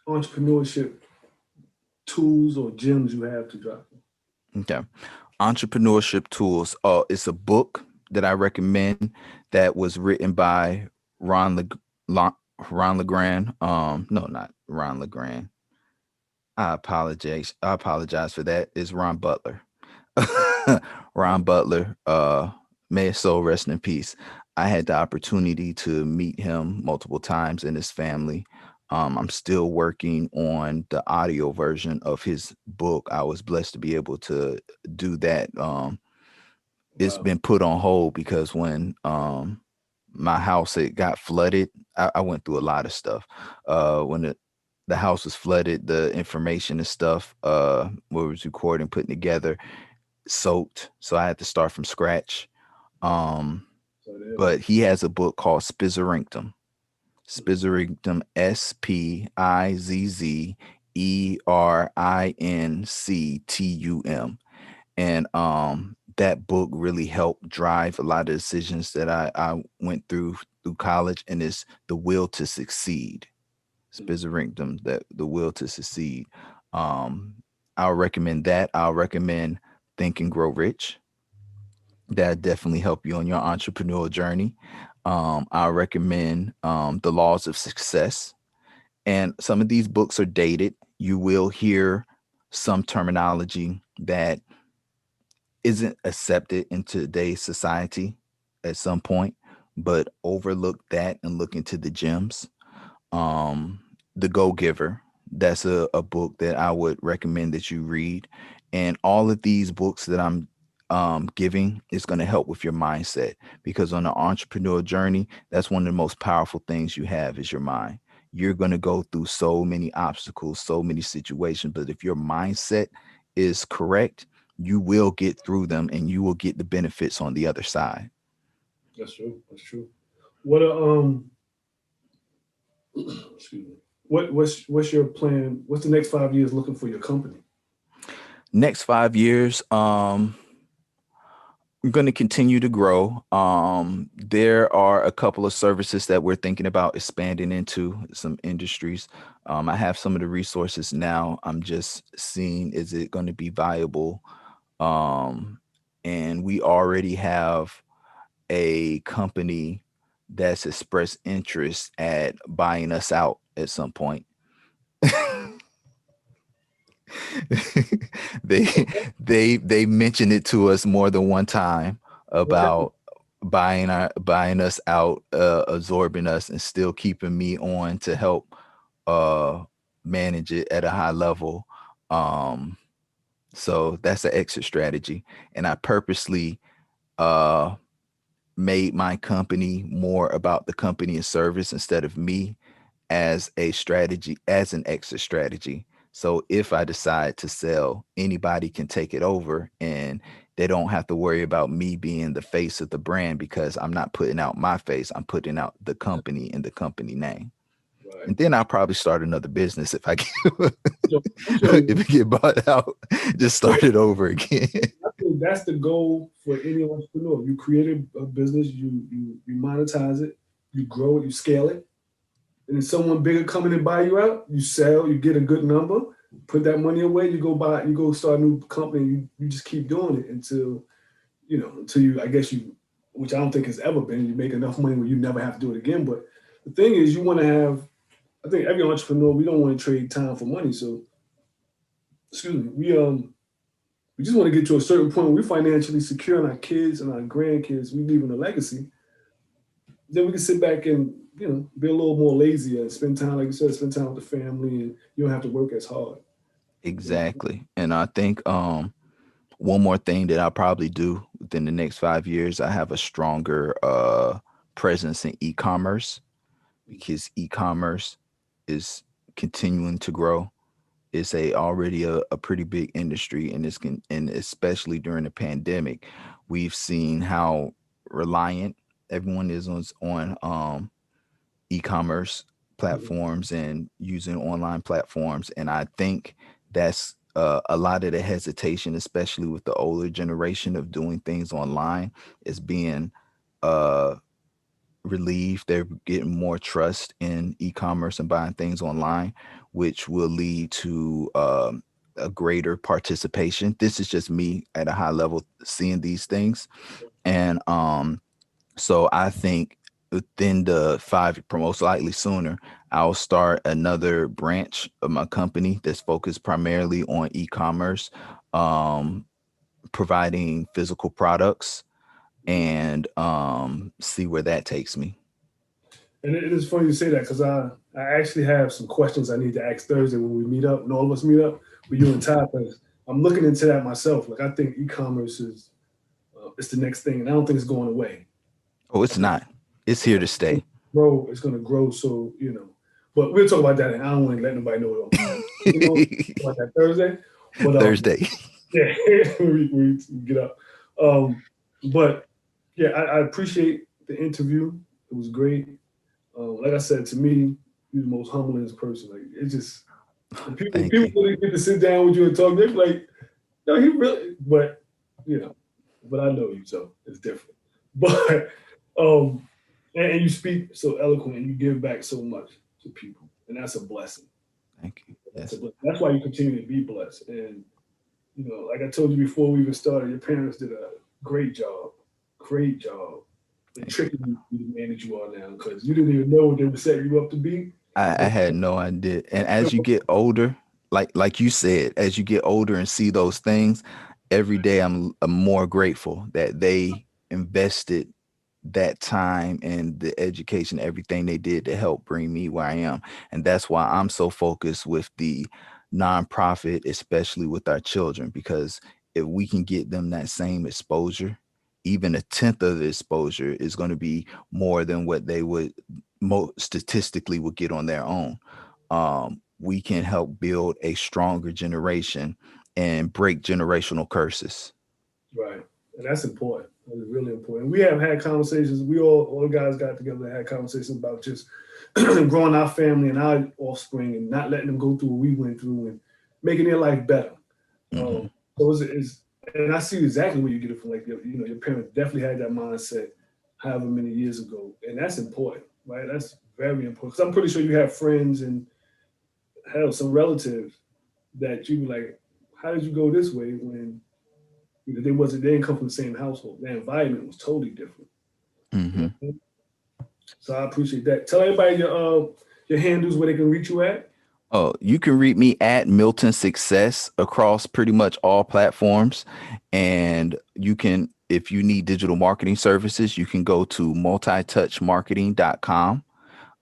S1: entrepreneurship tools or gems you have to drop.
S2: Okay. Entrepreneurship tools. It's a book that I recommend that was written by Ron Le- Ron LeGrand. No, not Ron LeGrand. I apologize. I apologize for that. It's Ron Butler. Ron Butler, may his soul rest in peace. I had the opportunity to meet him multiple times and his family. I'm still working on the audio version of his book. I was blessed to be able to do that. It's
S1: Wow.
S2: been put on hold because when my house it got flooded, I went through a lot of stuff. When the house was flooded, the information and stuff we was recording, putting together, soaked. So I had to start from scratch. Um,
S1: So there.
S2: but he has a book called Spizzerinctum. Spizzerinctum, Spizzerinctum. And that book really helped drive a lot of decisions that I went through college, and it's The Will to Succeed. Spizzerinctum, that the will to succeed. Um, I'll recommend that. I'll recommend Think and Grow Rich. That definitely help you on your entrepreneurial journey. I'll recommend The Laws of Success. And some of these books are dated. You will hear some terminology that isn't accepted in today's society at some point, but overlook that and look into the gems. um The Go Giver, that's a book that I would recommend that you read. And all of these books that I'm giving is going to help with your mindset, because on the entrepreneur journey, that's one of the most powerful things you have is your mind. You're going to go through so many obstacles, so many situations, but if your mindset is correct, you will get through them and you will get the benefits on the other side.
S1: That's true. That's true. What a excuse me. What's your plan? What's the next 5 years looking for your company?
S2: Next 5 years, I'm going to continue to grow. There are a couple of services that we're thinking about expanding into some industries. I have some of the resources now. I'm just seeing, is it going to be viable? Um, and we already have a company that's expressed interest at buying us out at some point. they they mentioned it to us more than one time about buying us out, absorbing us, and still keeping me on to help uh manage it at a high level. Um, so that's an exit strategy, and I purposely uh made my company more about the company and service instead of me as a strategy, as an exit strategy. So if I decide to sell, anybody can take it over and they don't have to worry about me being the face of the brand because I'm not putting out my face. I'm putting out the company and the company name.
S1: Right.
S2: And then I'll probably start another business if I get,
S1: So I'm sure
S2: if it get bought out, just start it over again.
S1: I think that's the goal for any entrepreneur. You create a business, you monetize it, you grow it, you scale it, and then someone bigger coming and buy you out, you sell, you get a good number, put that money away, you go start a new company, you just keep doing it until until you, I guess you, which I don't think has ever been, you make enough money where you never have to do it again. But the thing is, you want to have, I think every entrepreneur, we don't want to trade time for money. So, excuse me, we just want to get to a certain point where we're financially secure and our kids and our grandkids, we leaving a legacy. Then we can sit back and, be a little more lazy and spend time, like you said, spend time with the family, and you don't have to work as hard.
S2: Exactly. And I think one more thing that I'll probably do within the next 5 years, I have a stronger presence in e-commerce because e-commerce is continuing to grow. It's already a pretty big industry, and and especially during the pandemic, we've seen how reliant everyone is on e-commerce
S1: Mhm.
S2: platforms and using online platforms. And I think that's a lot of the hesitation, especially with the older generation of doing things online, is being uh, relieved. They're getting more trust in e-commerce and buying things online, which will lead to a greater participation. This is just me at a high level seeing these things. And so I think within the most likely sooner, I'll start another branch of my company that's focused primarily on e-commerce, um, providing physical products, and see where that takes me.
S1: And it is funny you say that because I actually have some questions I need to ask Thursday when we meet up, when all of us meet up with you and Ty. Because I'm looking into that myself. Like I think e-commerce is it's the next thing, and I don't think it's going away.
S2: Oh,
S1: I
S2: it's
S1: think
S2: not. It's here to stay.
S1: it's going to grow. So but we'll talk about that. And I don't want to let nobody know it on. About that Thursday. But
S2: Thursday.
S1: yeah, we get up. Um, but yeah, I appreciate the interview. It was great. Like I said, to me, you're the most humblest person. Like it just, and
S2: Thank
S1: people
S2: you.
S1: really get to sit down with you and talk. They're like, no, he really. But you know, but I know you, so it's different. But and you speak so eloquent, and you give back so much to people, and that's a blessing.
S2: Thank you.
S1: That's a
S2: Yes.
S1: blessing. That's why you continue to be blessed. And like I told you before we even started, your parents did a great job in
S2: Thank you.
S1: tricking you to the man that you are now, because you didn't even know what they were setting you up to be.
S2: I
S1: But
S2: had no idea. And as you get older, like you said, as you get older and see those things, every day I'm more grateful that they invested that time and the education, everything they did to help bring me where I am. And that's why I'm so focused with the nonprofit, especially with our children, because if we can get them that same exposure, even a tenth of the exposure is going to be more than what they would statistically would get on their own. We can help build a stronger generation and break generational curses.
S1: right, and that's important. It's really important. We have had conversations. We all the guys got together and had conversations about just growing our family and our offspring and not letting them go through what we went through and making their life better.
S2: Hmm.
S1: So and I see exactly where you get it from. Like your parents definitely had that mindset, however many years ago, and that's important, right? That's very important. Because I'm pretty sure you have friends and hell, some relatives that you be like, how did you go this way when they didn't come from the same household. Their environment was totally different. You
S2: Hmm.
S1: know? So I appreciate that. Tell everybody your handles where they can reach you at?
S2: Oh, you can reach me at Milton Success across pretty much all platforms. And you can, if you need digital marketing services, you can go to multitouchmarketing.com,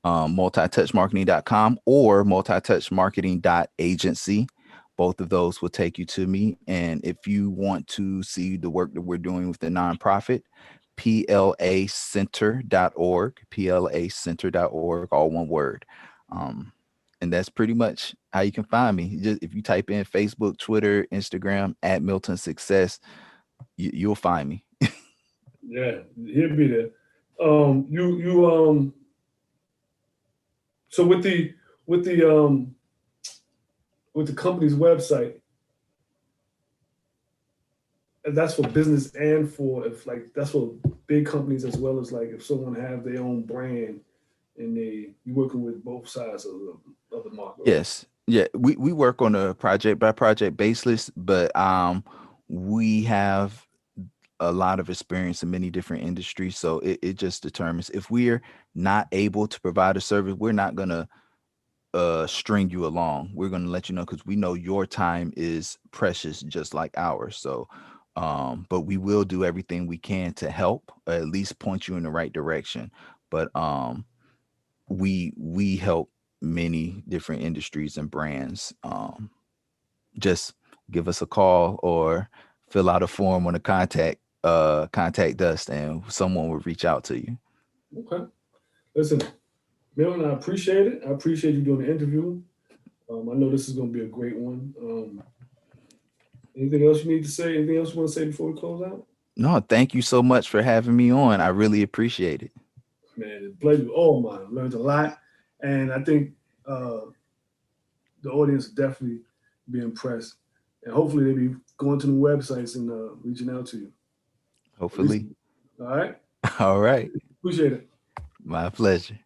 S2: multitouchmarketing.com or multitouchmarketing.agency. Both of those will take you to me. And if you want to see the work that we're doing with the nonprofit, placenter.org, placenter.org, all one word. And that's pretty much how you can find me. Just if you type in Facebook, Twitter, Instagram at Milton Success, you'll find me.
S1: Yeah, he'll be there. So with the with the company's website, and that's for business and for if like that's for big companies as well as like if someone have their own brand and you working with both sides of the market. Right?
S2: Yes. Yeah. We work on a project by project basis, but we have a lot of experience in many different industries. So it just determines if we're not able to provide a service, we're not gonna string you along. We're gonna let you know because we know your time is precious just like ours. So but we will do everything we can to help, or at least point you in the right direction. But we help many different industries and brands. Just give us a call or fill out a form on the contact us and someone will reach out to you.
S1: Okay. Listen, Milton, I appreciate it. I appreciate you doing the interview. I know this is going to be a great one. Anything else you need to say? Anything else you want to say before we close out?
S2: No, thank you so much for having me on. I really appreciate it.
S1: Man, it's a pleasure. All mine. Learned a lot, and I think the audience will definitely be impressed, and hopefully they'll be going to the websites and reaching out to you.
S2: Hopefully.
S1: All right.
S2: All right.
S1: Appreciate it.
S2: My pleasure.